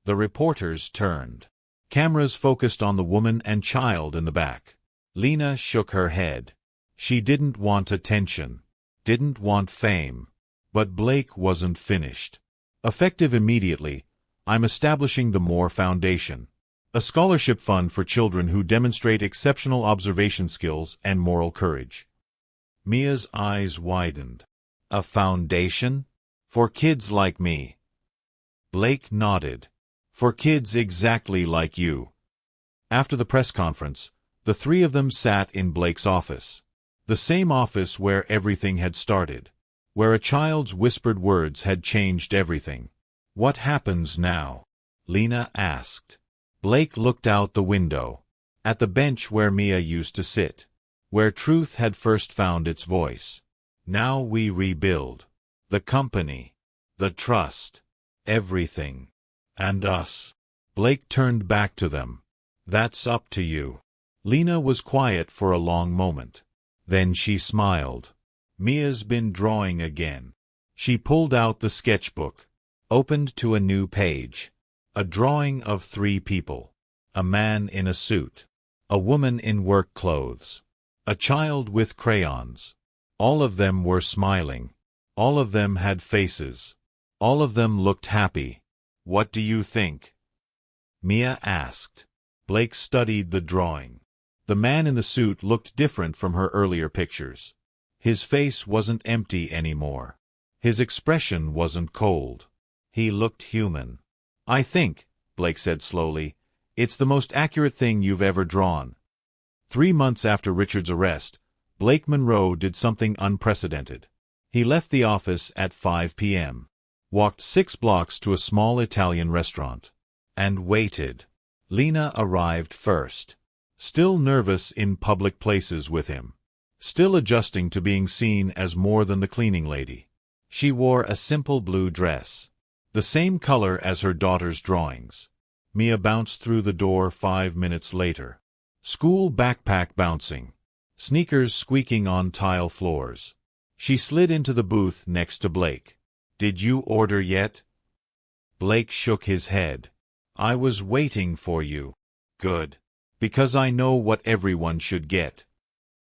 The reporters turned. Cameras focused on the woman and child in the back. Lena shook her head. She didn't want attention, didn't want fame. But Blake wasn't finished. Effective immediately, I'm establishing the Moore Foundation, a scholarship fund for children who demonstrate exceptional observation skills and moral courage. Mia's eyes widened. A foundation? For kids like me? Blake nodded. For kids exactly like you. After the press conference, the 3 of them sat in Blake's office. The same office where everything had started. Where a child's whispered words had changed everything. What happens now? Lena asked. Blake looked out the window. At the bench where Mia used to sit. Where truth had first found its voice. Now we rebuild. The company. The trust. Everything. And us. Blake turned back to them. That's up to you. Lena was quiet for a long moment. Then she smiled. Mia's been drawing again. She pulled out the sketchbook. Opened to a new page. A drawing of 3 people. A man in a suit. A woman in work clothes. A child with crayons. All of them were smiling. All of them had faces. All of them looked happy. What do you think? Mia asked. Blake studied the drawing. The man in the suit looked different from her earlier pictures. His face wasn't empty anymore. His expression wasn't cold. He looked human. I think, Blake said slowly, it's the most accurate thing you've ever drawn. 3 months after Richard's arrest, Blake Monroe did something unprecedented. He left the office at 5 p.m., walked 6 blocks to a small Italian restaurant, and waited. Lena arrived first, still nervous in public places with him, still adjusting to being seen as more than the cleaning lady. She wore a simple blue dress, the same color as her daughter's drawings. Mia bounced through the door 5 minutes later. School backpack bouncing, sneakers squeaking on tile floors. She slid into the booth next to Blake. Did you order yet? Blake shook his head. I was waiting for you. Good. Because I know what everyone should get.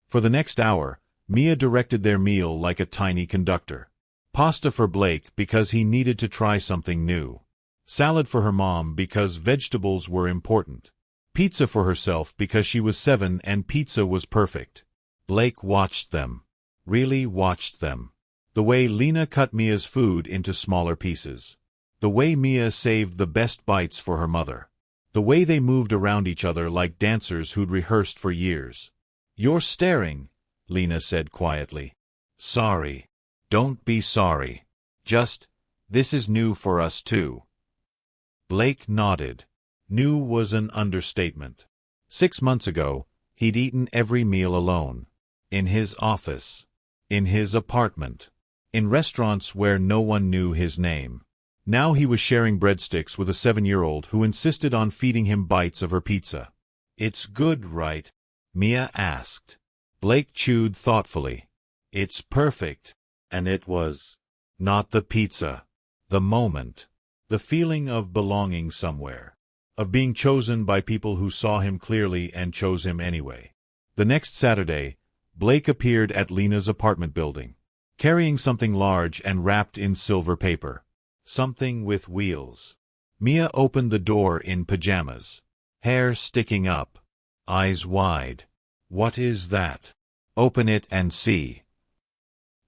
For the next hour, Mia directed their meal like a tiny conductor. Pasta for Blake because he needed to try something new. Salad for her mom because vegetables were important. Pizza for herself because she was 7 and pizza was perfect. Blake watched them. Really watched them. The way Lena cut Mia's food into smaller pieces. The way Mia saved the best bites for her mother. The way they moved around each other like dancers who'd rehearsed for years. "You're staring," Lena said quietly. "Sorry." "Don't be sorry. Just, this is new for us too." Blake nodded. New was an understatement. 6 months ago, he'd eaten every meal alone. In his office. In his apartment. In restaurants where no one knew his name. Now he was sharing breadsticks with a 7-year-old who insisted on feeding him bites of her pizza. "It's good, right?" Mia asked. Blake chewed thoughtfully. "It's perfect." And it was. Not the pizza. The moment. The feeling of belonging somewhere. Of being chosen by people who saw him clearly and chose him anyway. The next Saturday, Blake appeared at Lena's apartment building, carrying something large and wrapped in silver paper. Something with wheels. Mia opened the door in pajamas. Hair sticking up. Eyes wide. "What is that?" "Open it and see."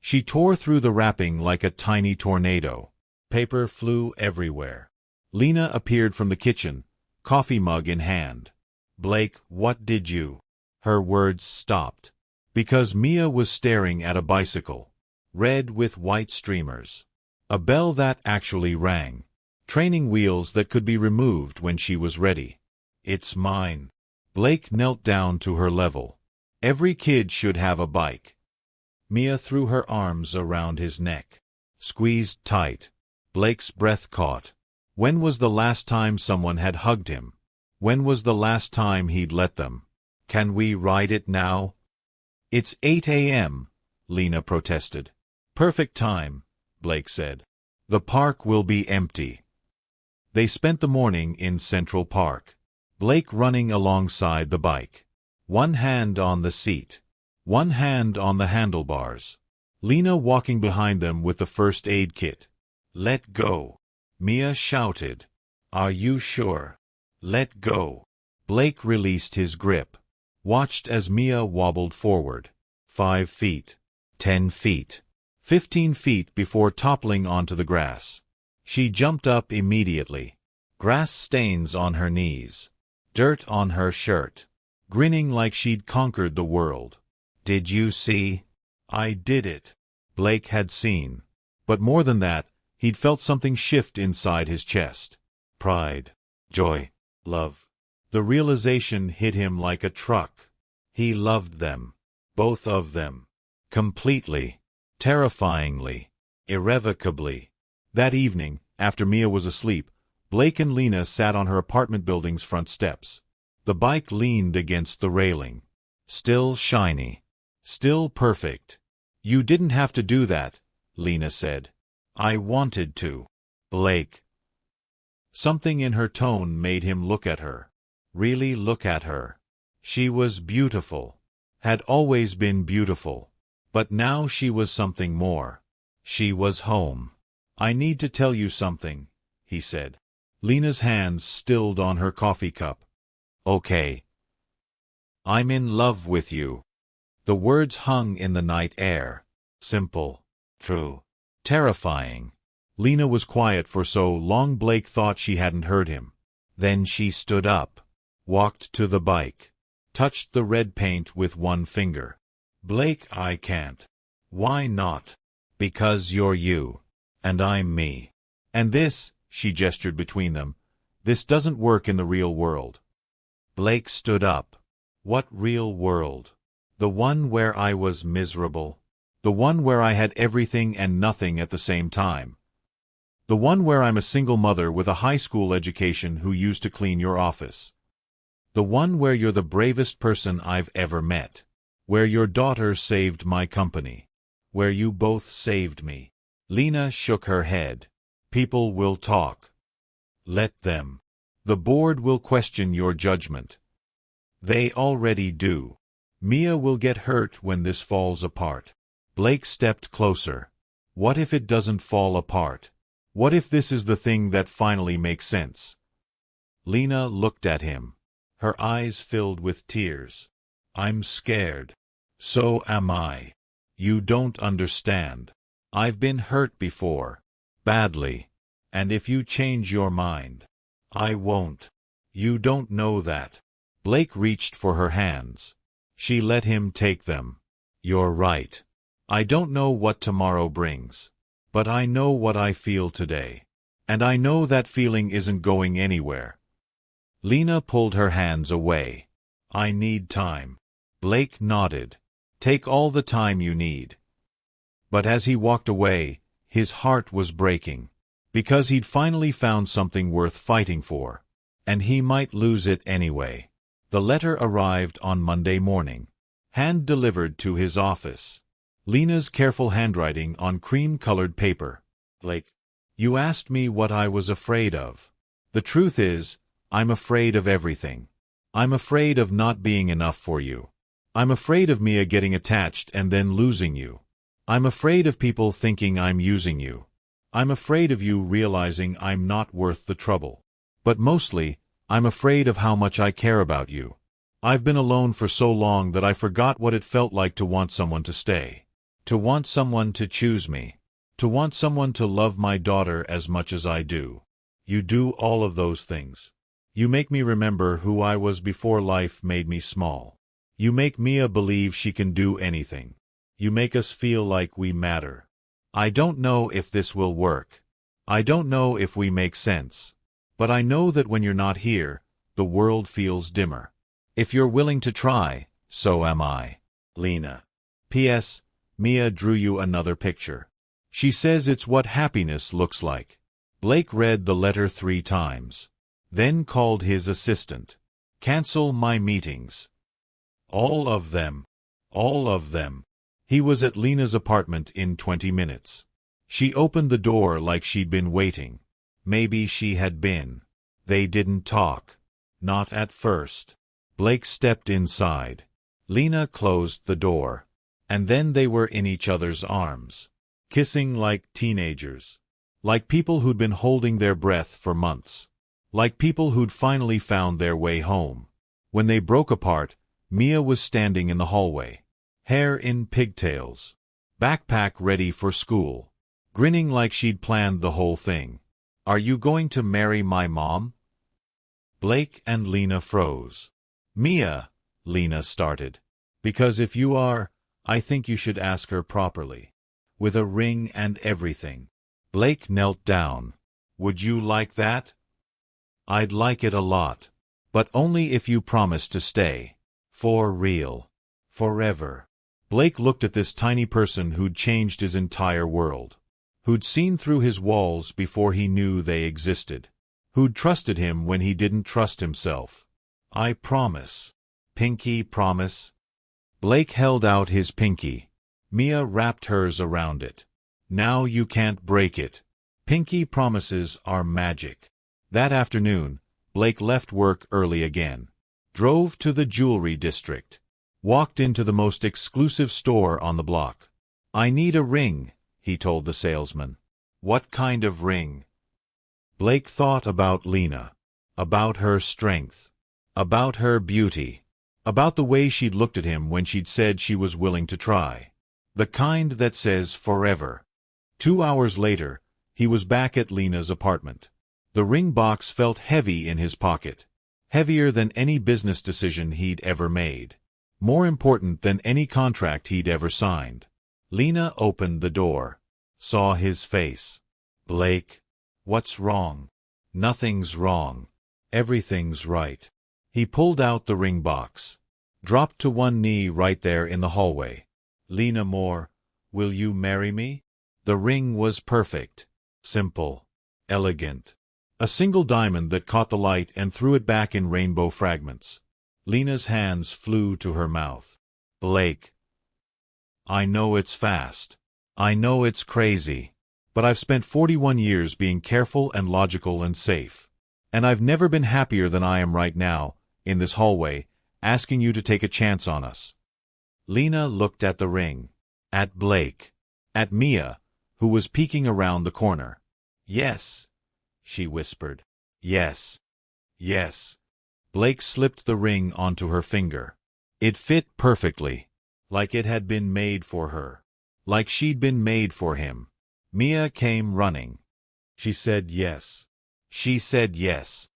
She tore through the wrapping like a tiny tornado. Paper flew everywhere. Lena appeared from the kitchen, coffee mug in hand. "Blake, what did you—" Her words stopped. Because Mia was staring at a bicycle. Red with white streamers. A bell that actually rang. Training wheels that could be removed when she was ready. "It's mine." Blake knelt down to her level. "Every kid should have a bike." Mia threw her arms around his neck. Squeezed tight. Blake's breath caught. When was the last time someone had hugged him? When was the last time he'd let them? "Can we ride it now?" "It's 8 a.m., Lena protested. "Perfect time," Blake said. "The park will be empty." They spent the morning in Central Park. Blake running alongside the bike. One hand on the seat. One hand on the handlebars. Lena walking behind them with the first aid kit. "Let go." Mia shouted. "Are you sure?" "Let go." Blake released his grip. Watched as Mia wobbled forward. 5 feet. 10 feet. 15 feet before toppling onto the grass. She jumped up immediately. Grass stains on her knees. Dirt on her shirt. Grinning like she'd conquered the world. "Did you see?" "I did it." Blake had seen. But more than that, he'd felt something shift inside his chest. Pride. Joy. Love. The realization hit him like a truck. He loved them. Both of them. Completely. Terrifyingly. Irrevocably. That evening, after Mia was asleep, Blake and Lena sat on her apartment building's front steps. The bike leaned against the railing. Still shiny. Still perfect. "You didn't have to do that," Lena said. "I wanted to." Blake. Something in her tone made him look at her. Really look at her. She was beautiful. Had always been beautiful. But now she was something more. She was home. "I need to tell you something," he said. Lena's hands stilled on her coffee cup. "Okay." "I'm in love with you." The words hung in the night air. Simple. True. Terrifying. Lena was quiet for so long Blake thought she hadn't heard him. Then she stood up. Walked to the bike. Touched the red paint with one finger. "Blake, I can't." "Why not?" "Because you're you. And I'm me. And this," she gestured between them, "this doesn't work in the real world." Blake stood up. "What real world?" "The one where I was miserable. The one where I had everything and nothing at the same time. The one where I'm a single mother with a high school education who used to clean your office. The one where you're the bravest person I've ever met. Where your daughter saved my company. Where you both saved me." Lena shook her head. "People will talk. Let them. The board will question your judgment. They already do. Mia will get hurt when this falls apart." Blake stepped closer. "What if it doesn't fall apart? What if this is the thing that finally makes sense?" Lena looked at him. Her eyes filled with tears. I'm scared. So am I. You don't understand. I've been hurt before. Badly. And if you change your mind, I won't. You don't know that. Blake reached for her hands. She let him take them. You're right. I don't know what tomorrow brings. But I know what I feel today. And I know that feeling isn't going anywhere. Lena pulled her hands away. I need time. Blake nodded. Take all the time you need. But as he walked away, his heart was breaking. Because he'd finally found something worth fighting for. And he might lose it anyway. The letter arrived on Monday morning. Hand-delivered to his office. Lena's careful handwriting on cream-colored paper. Blake, you asked me what I was afraid of. The truth is, I'm afraid of everything. I'm afraid of not being enough for you. I'm afraid of Mia getting attached and then losing you. I'm afraid of people thinking I'm using you. I'm afraid of you realizing I'm not worth the trouble. But mostly, I'm afraid of how much I care about you. I've been alone for so long that I forgot what it felt like to want someone to stay. To want someone to choose me. To want someone to love my daughter as much as I do. You do all of those things. You make me remember who I was before life made me small. You make Mia believe she can do anything. You make us feel like we matter. I don't know if this will work. I don't know if we make sense. But I know that when you're not here, the world feels dimmer. If you're willing to try, so am I. Lena. P.S. Mia drew you another picture. She says it's what happiness looks like. Blake read the letter 3 times. Then called his assistant. Cancel my meetings. All of them. All of them. He was at Lena's apartment in 20 minutes. She opened the door like she'd been waiting. Maybe she had been. They didn't talk. Not at first. Blake stepped inside. Lena closed the door. And then they were in each other's arms. Kissing like teenagers. Like people who'd been holding their breath for months. Like people who'd finally found their way home. When they broke apart, Mia was standing in the hallway. Hair in pigtails. Backpack ready for school. Grinning like she'd planned the whole thing. Are you going to marry my mom? Blake and Lena froze. Mia, Lena started. Because if you are, I think you should ask her properly. With a ring and everything. Blake knelt down. Would you like that? I'd like it a lot. But only if you promise to stay. For real. Forever. Blake looked at this tiny person who'd changed his entire world. Who'd seen through his walls before he knew they existed. Who'd trusted him when he didn't trust himself. I promise. Pinky promise. Blake held out his pinky. Mia wrapped hers around it. Now you can't break it. Pinky promises are magic. That afternoon, Blake left work early again. Drove to the jewelry district. Walked into the most exclusive store on the block. I need a ring, he told the salesman. What kind of ring? Blake thought about Lena. About her strength. About her beauty. About the way she'd looked at him when she'd said she was willing to try. The kind that says forever. 2 hours later, he was back at Lena's apartment. The ring box felt heavy in his pocket. Heavier than any business decision he'd ever made. More important than any contract he'd ever signed. Lena opened the door. Saw his face. Blake. What's wrong? Nothing's wrong. Everything's right. He pulled out the ring box. Dropped to one knee right there in the hallway. Lena Moore, will you marry me? The ring was perfect. Simple. Elegant. A single diamond that caught the light and threw it back in rainbow fragments. Lena's hands flew to her mouth. Blake. I know it's fast. I know it's crazy. But I've spent 41 years being careful and logical and safe. And I've never been happier than I am right now, in this hallway, asking you to take a chance on us. Lena looked at the ring. At Blake. At Mia, who was peeking around the corner. Yes, she whispered. Yes. Yes. Blake slipped the ring onto her finger. It fit perfectly, like it had been made for her, like she'd been made for him. Mia came running. She said yes. She said yes.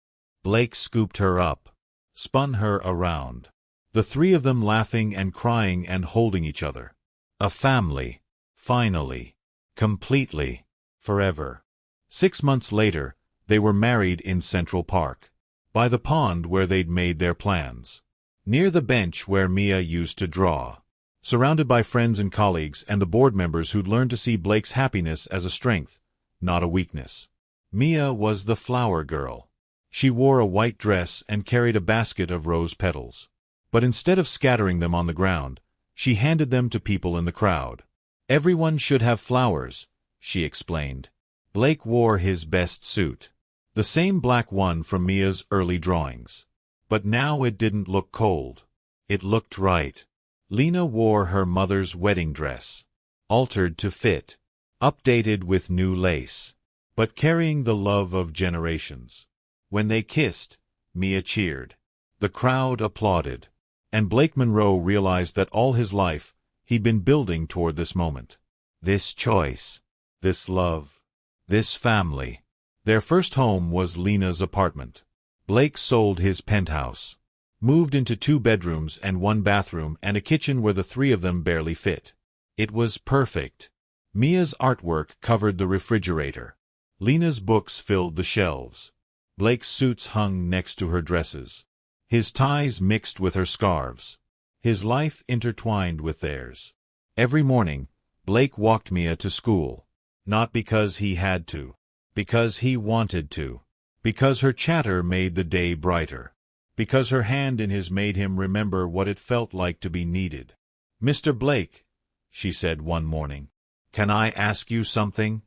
Blake scooped her up, spun her around. The three of them laughing and crying and holding each other. A family, finally, completely, forever. 6 months later, they were married in Central Park, by the pond where they'd made their plans, near the bench where Mia used to draw, surrounded by friends and colleagues and the board members who'd learned to see Blake's happiness as a strength, not a weakness. Mia was the flower girl. She wore a white dress and carried a basket of rose petals. But instead of scattering them on the ground, she handed them to people in the crowd. Everyone should have flowers, she explained. Blake wore his best suit, the same black one from Mia's early drawings. But now it didn't look cold. It looked right. Lena wore her mother's wedding dress, altered to fit, updated with new lace, but carrying the love of generations. When they kissed, Mia cheered. The crowd applauded. And Blake Monroe realized that all his life, he'd been building toward this moment. This choice. This love. This family. Their first home was Lena's apartment. Blake sold his penthouse, moved into 2 bedrooms and 1 bathroom and a kitchen where the three of them barely fit. It was perfect. Mia's artwork covered the refrigerator. Lena's books filled the shelves. Blake's suits hung next to her dresses. His ties mixed with her scarves. His life intertwined with theirs. Every morning, Blake walked Mia to school. Not because he had to. Because he wanted to. Because her chatter made the day brighter. Because her hand in his made him remember what it felt like to be needed. "Mr. Blake," she said one morning, "can I ask you something?"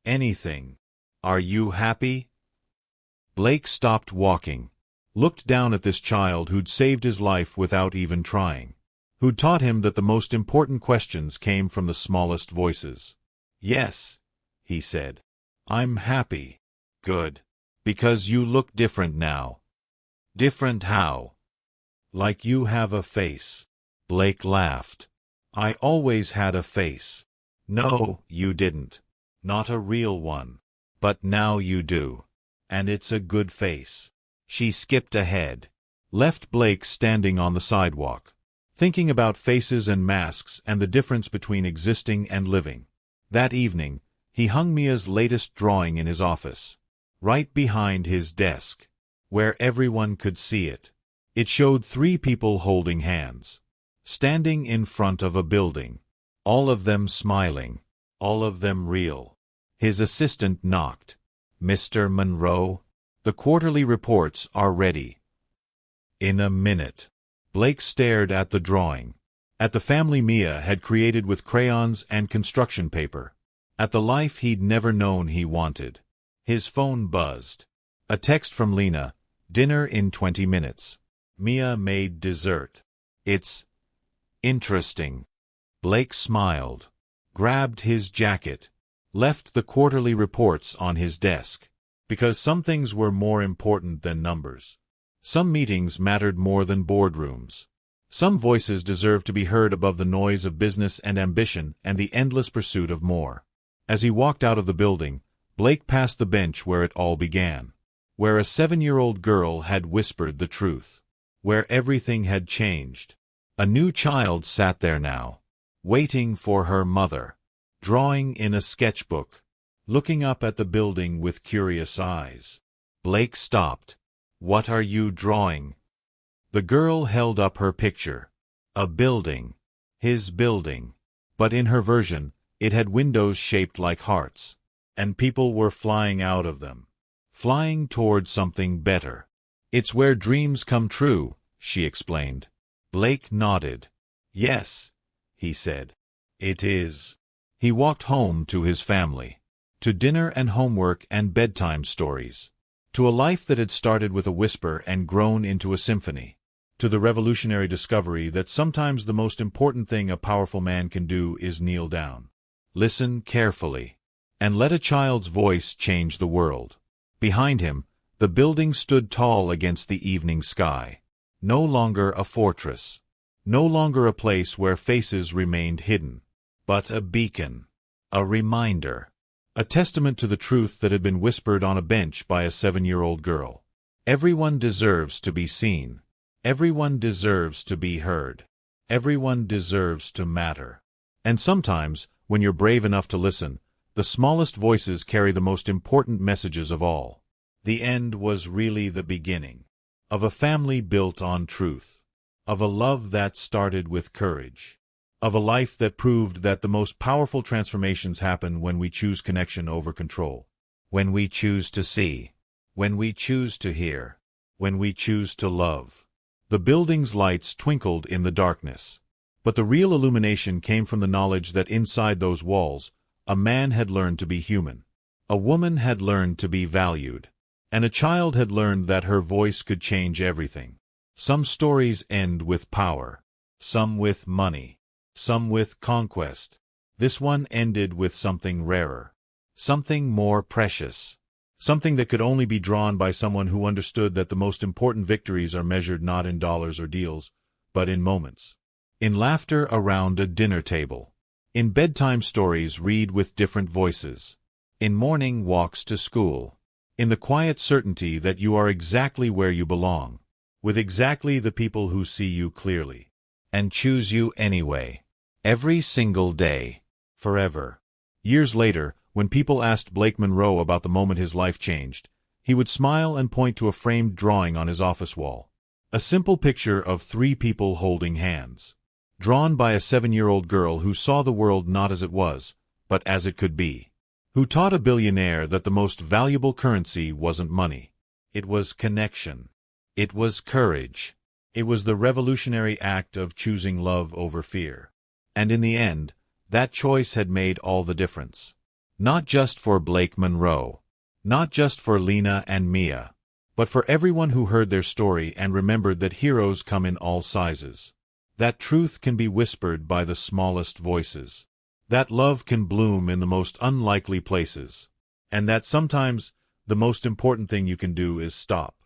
"Anything. Are you happy?" Blake stopped walking, looked down at this child who'd saved his life without even trying, who'd taught him that the most important questions came from the smallest voices. "Yes," he said. "I'm happy." "Good. Because you look different now." "Different how?" "Like you have a face." Blake laughed. "I always had a face." "No, you didn't. Not a real one. But now you do. And it's a good face." She skipped ahead, left Blake standing on the sidewalk, thinking about faces and masks and the difference between existing and living. That evening, he hung Mia's latest drawing in his office, right behind his desk, where everyone could see it. It showed 3 people holding hands, standing in front of a building, all of them smiling, all of them real. His assistant knocked. "Mr. Monroe, the quarterly reports are ready." "In a minute." Blake stared at the drawing, at the family Mia had created with crayons and construction paper, at the life he'd never known he wanted. His phone buzzed. A text from Lena, "Dinner in 20 minutes. Mia made dessert." "It's interesting." Blake smiled, grabbed his jacket, left the quarterly reports on his desk. Because some things were more important than numbers. Some meetings mattered more than boardrooms. Some voices deserved to be heard above the noise of business and ambition and the endless pursuit of more. As he walked out of the building, Blake passed the bench where it all began, where a 7-year-old girl had whispered the truth, where everything had changed. A new child sat there now, waiting for her mother, drawing in a sketchbook, looking up at the building with curious eyes. Blake stopped. "What are you drawing?" The girl held up her picture. A building. His building. But in her version, it had windows shaped like hearts. And people were flying out of them. Flying toward something better. "It's where dreams come true," she explained. Blake nodded. "Yes," he said. "It is." He walked home to his family. To dinner and homework and bedtime stories. To a life that had started with a whisper and grown into a symphony. To the revolutionary discovery that sometimes the most important thing a powerful man can do is kneel down, listen carefully, and let a child's voice change the world. Behind him, The building stood tall against the evening sky. No longer a fortress. No longer a place where faces remained hidden. But a beacon. A reminder. A testament to the truth that had been whispered on a bench by a 7-year-old girl. Everyone deserves to be seen. Everyone deserves to be heard. Everyone deserves to matter. And sometimes, when you're brave enough to listen, the smallest voices carry the most important messages of all. The end was really the beginning. Of a family built on truth. Of a love that started with courage. Of a life that proved that the most powerful transformations happen when we choose connection over control. When we choose to see. When we choose to hear. When we choose to love. The building's lights twinkled in the darkness. But the real illumination came from the knowledge that inside those walls, a man had learned to be human. A woman had learned to be valued. And a child had learned that her voice could change everything. Some stories end with power. Some with money. Some with conquest. This one ended with something rarer. Something more precious. Something that could only be drawn by someone who understood that the most important victories are measured not in dollars or deals, but in moments. In laughter around a dinner table. In bedtime stories read with different voices. In morning walks to school. In the quiet certainty that you are exactly where you belong. With exactly the people who see you clearly. And choose you anyway. Every single day. Forever. Years later, when people asked Blake Monroe about the moment his life changed, he would smile and point to a framed drawing on his office wall. A simple picture of 3 people holding hands. Drawn by a 7-year-old girl who saw the world not as it was, but as it could be. Who taught a billionaire that the most valuable currency wasn't money. It was connection. It was courage. It was the revolutionary act of choosing love over fear. And in the end, that choice had made all the difference. Not just for Blake Monroe. Not just for Lena and Mia. But for everyone who heard their story and remembered that heroes come in all sizes. That truth can be whispered by the smallest voices. That love can bloom in the most unlikely places. And that sometimes, the most important thing you can do is stop,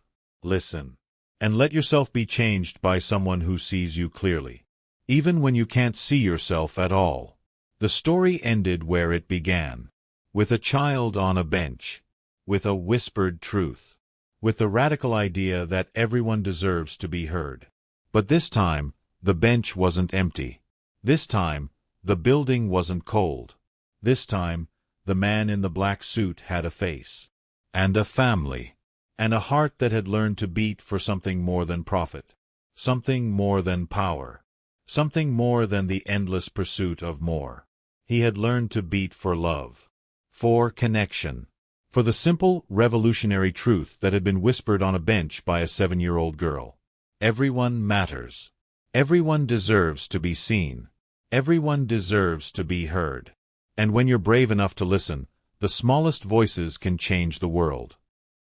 listen, and let yourself be changed by someone who sees you clearly. Even when you can't see yourself at all. The story ended where it began. With a child on a bench. With a whispered truth. With the radical idea that everyone deserves to be heard. But this time, the bench wasn't empty. This time, the building wasn't cold. This time, the man in the black suit had a face. And a family. And a heart that had learned to beat for something more than profit. Something more than power. Something more than the endless pursuit of more. He had learned to beat for love. For connection. For the simple, revolutionary truth that had been whispered on a bench by a 7-year-old girl. Everyone matters. Everyone deserves to be seen. Everyone deserves to be heard. And when you're brave enough to listen, the smallest voices can change the world.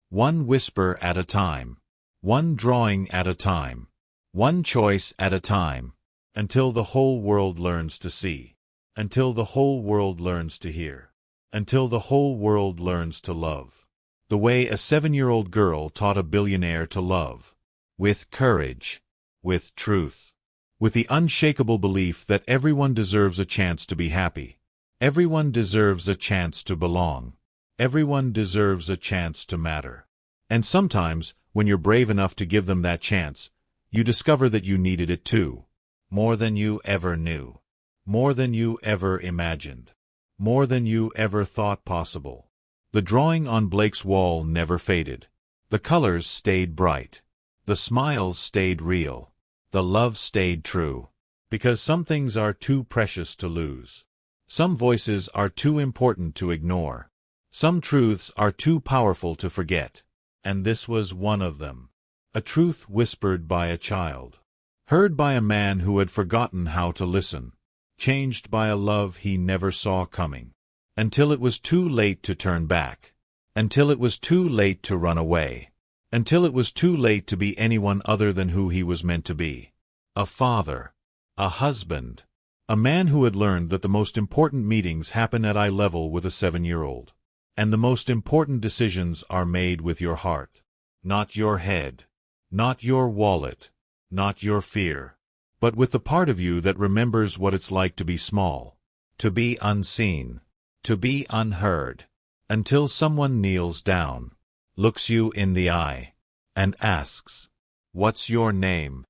One whisper at a time. One drawing at a time. One choice at a time. Until the whole world learns to see. Until the whole world learns to hear. Until the whole world learns to love. The way a 7-year-old girl taught a billionaire to love. With courage. With truth. With the unshakable belief that everyone deserves a chance to be happy. Everyone deserves a chance to belong. Everyone deserves a chance to matter. And sometimes, when you're brave enough to give them that chance, you discover that you needed it too. More than you ever knew. More than you ever imagined. More than you ever thought possible. The drawing on Blake's wall never faded. The colors stayed bright. The smiles stayed real. The love stayed true. Because some things are too precious to lose. Some voices are too important to ignore. Some truths are too powerful to forget. And this was one of them. A truth whispered by a child. Heard by a man who had forgotten how to listen. Changed by a love he never saw coming. Until it was too late to turn back. Until it was too late to run away. Until it was too late to be anyone other than who he was meant to be. A father. A husband. A man who had learned that the most important meetings happen at eye level with a 7-year-old. And the most important decisions are made with your heart. Not your head. Not your wallet. Not your fear. But with the part of you that remembers what it's like to be small. To be unseen. To be unheard. Until someone kneels down, looks you in the eye, and asks, "What's your name?"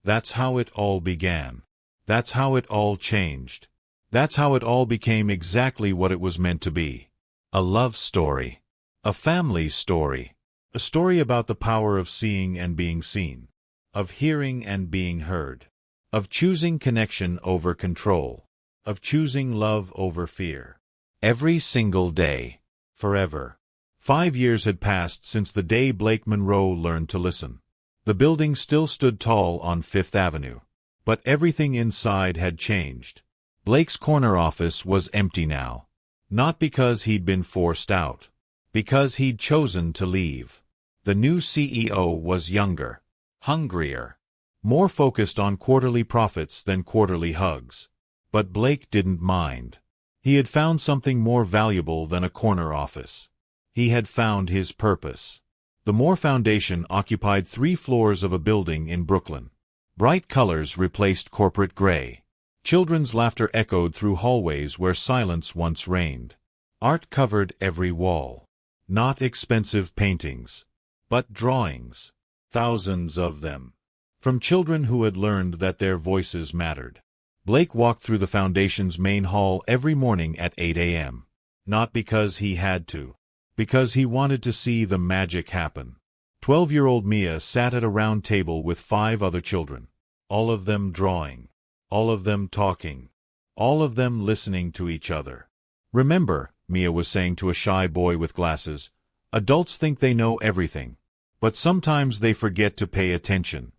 That's how it all began. That's how it all changed. That's how it all became exactly what it was meant to be. A love story. A family story. A story about the power of seeing and being seen. Of hearing and being heard. Of choosing connection over control. Of choosing love over fear. Every single day. Forever. 5 years had passed since the day Blake Monroe learned to listen. The building still stood tall on Fifth Avenue. But everything inside had changed. Blake's corner office was empty now. Not because he'd been forced out. Because he'd chosen to leave. The new CEO was younger. Hungrier. More focused on quarterly profits than quarterly hugs. But Blake didn't mind. He had found something more valuable than a corner office. He had found his purpose. The Moore Foundation occupied 3 floors of a building in Brooklyn. Bright colors replaced corporate gray. Children's laughter echoed through hallways where silence once reigned. Art covered every wall. Not expensive paintings, but drawings. Thousands of them. From children who had learned that their voices mattered. Blake walked through the Foundation's main hall every morning at 8 a.m. Not because he had to. Because he wanted to see the magic happen. 12-year-old Mia sat at a round table with 5 other children. All of them drawing. All of them talking. All of them listening to each other. "Remember," Mia was saying to a shy boy with glasses, "adults think they know everything. But sometimes they forget to pay attention."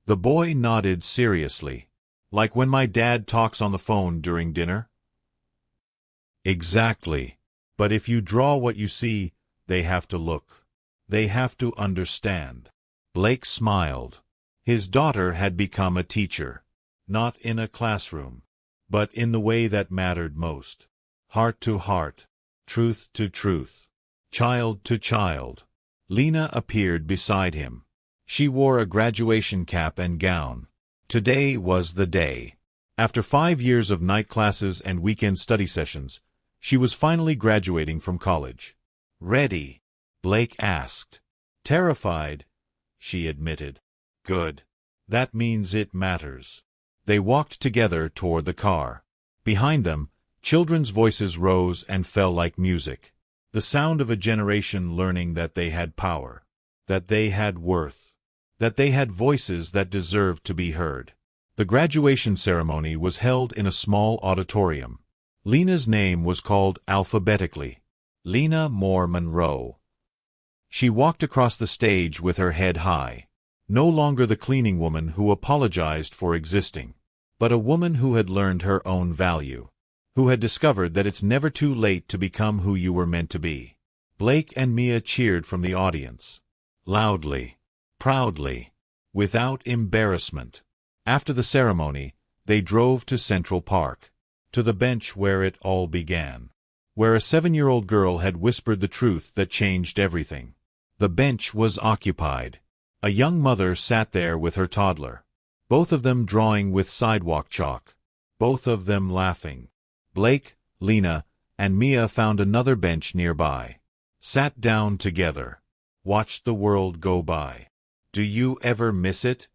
The boy nodded seriously. "Like when my dad talks on the phone during dinner?" "Exactly. But if you draw what you see, they have to look. They have to understand." Blake smiled. His daughter had become a teacher. Not in a classroom, but in the way that mattered most. Heart to heart. Truth to truth. Child to child. Lena appeared beside him. She wore a graduation cap and gown. Today was the day. After 5 years of night classes and weekend study sessions, she was finally graduating from college. "Ready?" Blake asked. "Terrified," she admitted. "Good. That means it matters." They walked together toward the car. Behind them, children's voices rose and fell like music. The sound of a generation learning that they had power. That they had worth. That they had voices that deserved to be heard. The graduation ceremony was held in a small auditorium. Lena's name was called alphabetically. Lena Moore Monroe. She walked across the stage with her head high. No longer the cleaning woman who apologized for existing, but a woman who had learned her own value. Who had discovered that it's never too late to become who you were meant to be. Blake and Mia cheered from the audience. Loudly. Proudly. Without embarrassment. After the ceremony, they drove to Central Park. To the bench where it all began. Where a 7-year-old girl had whispered the truth that changed everything. The bench was occupied. A young mother sat there with her toddler. Both of them drawing with sidewalk chalk. Both of them laughing. Blake, Lena, and Mia found another bench nearby. Sat down together. Watched the world go by. "Do you ever miss it?"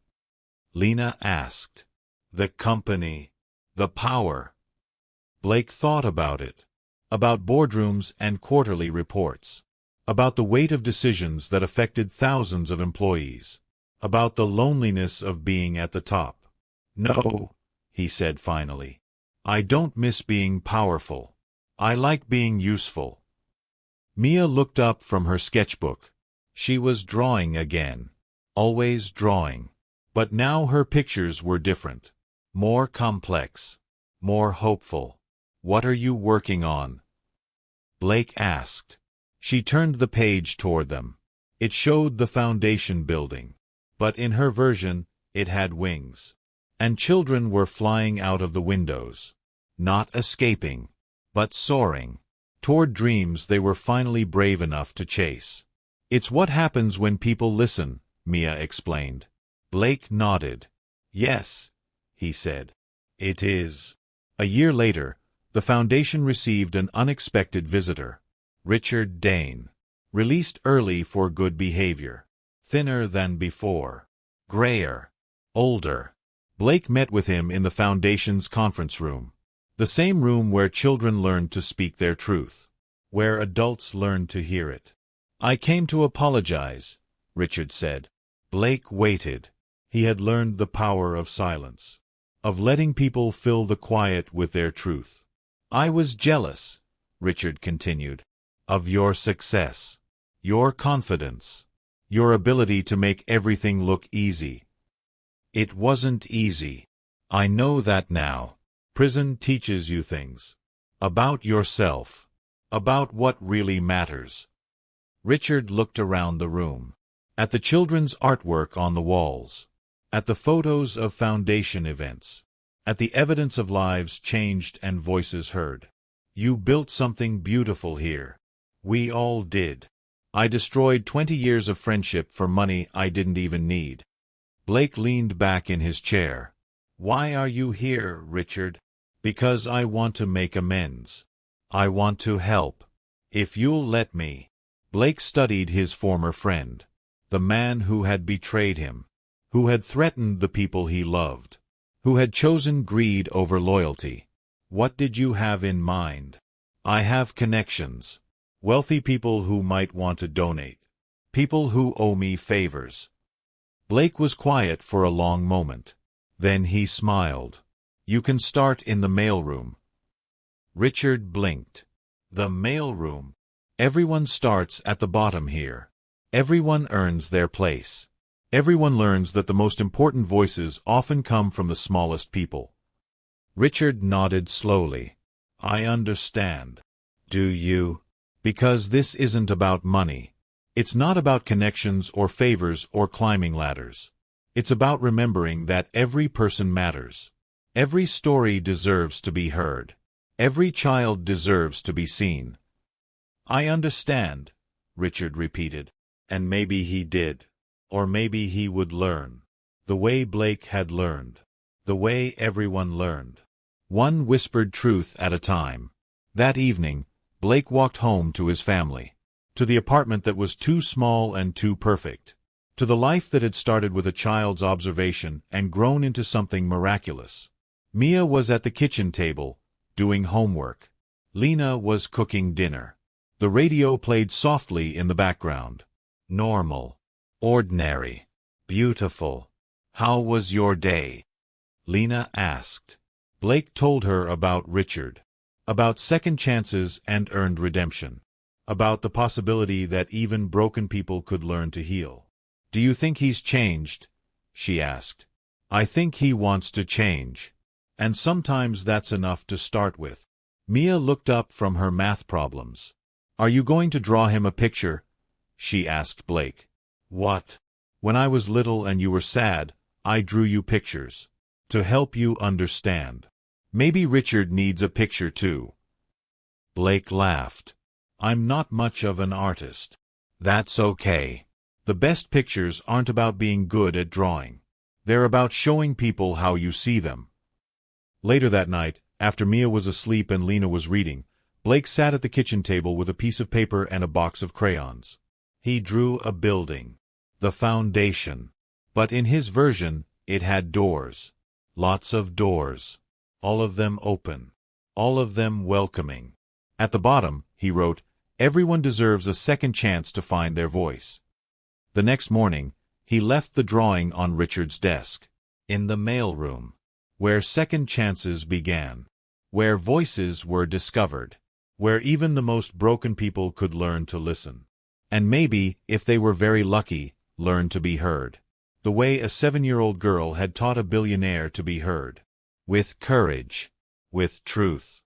Lena asked. "The company. The power." Blake thought about it. About boardrooms and quarterly reports. About the weight of decisions that affected thousands of employees. About the loneliness of being at the top. "No," he said finally. "I don't miss being powerful. I like being useful." Mia looked up from her sketchbook. She was drawing again. Always drawing. But now her pictures were different. More complex. More hopeful. "What are you working on?" Blake asked. She turned the page toward them. It showed the foundation building. But in her version, it had wings. And children were flying out of the windows. Not escaping, but soaring. Toward dreams they were finally brave enough to chase. It's what happens when people listen, Mia explained. Blake nodded. Yes, he said. It is. A year later, the foundation received an unexpected visitor. Richard Dane. Released early for good behavior. Thinner than before. Grayer. Older. Blake met with him in the foundation's conference room. The same room where children learn to speak their truth. Where adults learn to hear it. I came to apologize, Richard said. Blake waited. He had learned the power of silence. Of letting people fill the quiet with their truth. I was jealous, Richard continued. Of your success. Your confidence. Your ability to make everything look easy. It wasn't easy. I know that now. Prison teaches you things. About yourself. About what really matters. Richard looked around the room. At the children's artwork on the walls. At the photos of foundation events. At the evidence of lives changed and voices heard. You built something beautiful here. We all did. I destroyed 20 years of friendship for money I didn't even need. Blake leaned back in his chair. Why are you here, Richard? Because I want to make amends. I want to help. If you'll let me. Blake studied his former friend. The man who had betrayed him. Who had threatened the people he loved. Who had chosen greed over loyalty. What did you have in mind? I have connections. Wealthy people who might want to donate. People who owe me favors. Blake was quiet for a long moment. Then he smiled. You can start in the mailroom. Richard blinked. The mailroom. Everyone starts at the bottom here. Everyone earns their place. Everyone learns that the most important voices often come from the smallest people. Richard nodded slowly. I understand. Do you? Because this isn't about money. It's not about connections or favors or climbing ladders. It's about remembering that every person matters. Every story deserves to be heard. Every child deserves to be seen. I understand, Richard repeated. And maybe he did. Or maybe he would learn. The way Blake had learned. The way everyone learned. One whispered truth at a time. That evening, Blake walked home to his family. To the apartment that was too small and too perfect. To the life that had started with a child's observation and grown into something miraculous. Mia was at the kitchen table, doing homework. Lena was cooking dinner. The radio played softly in the background. Normal. Ordinary. Beautiful. How was your day? Lena asked. Blake told her about Richard. About second chances and earned redemption. About the possibility that even broken people could learn to heal. Do you think he's changed? She asked. I think he wants to change. And sometimes that's enough to start with. Mia looked up from her math problems. Are you going to draw him a picture? She asked Blake. What? When I was little and you were sad, I drew you pictures. To help you understand. Maybe Richard needs a picture too. Blake laughed. I'm not much of an artist. That's okay. The best pictures aren't about being good at drawing. They're about showing people how you see them. Later that night, after Mia was asleep and Lena was reading, Blake sat at the kitchen table with a piece of paper and a box of crayons. He drew a building. The foundation. But in his version, it had doors. Lots of doors. All of them open. All of them welcoming. At the bottom, he wrote, everyone deserves a second chance to find their voice. The next morning, he left the drawing on Richard's desk. In the mailroom. Where second chances began. Where voices were discovered. Where even the most broken people could learn to listen. And maybe, if they were very lucky, learn to be heard. The way a 7-year-old girl had taught a billionaire to be heard. With courage. With truth.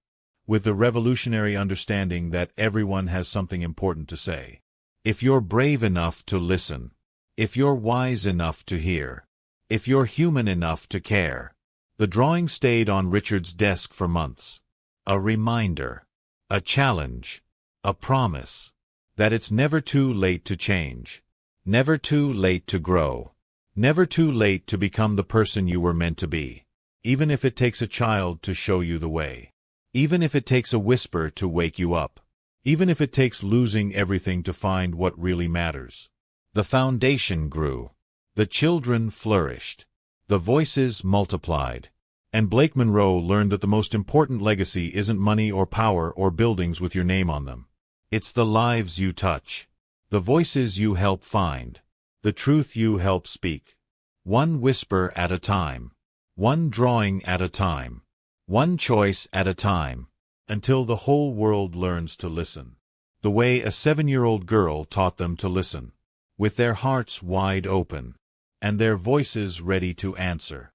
With the revolutionary understanding that everyone has something important to say. If you're brave enough to listen. If you're wise enough to hear. If you're human enough to care. The drawing stayed on Richard's desk for months. A reminder. A challenge. A promise. That it's never too late to change. Never too late to grow. Never too late to become the person you were meant to be. Even if it takes a child to show you the way. Even if it takes a whisper to wake you up. Even if it takes losing everything to find what really matters. The foundation grew. The children flourished. The voices multiplied. And Blake Monroe learned that the most important legacy isn't money or power or buildings with your name on them. It's the lives you touch. The voices you help find. The truth you help speak. One whisper at a time. One drawing at a time. One choice at a time. Until the whole world learns to listen. The way a 7-year-old girl taught them to listen. With their hearts wide open. And their voices ready to answer.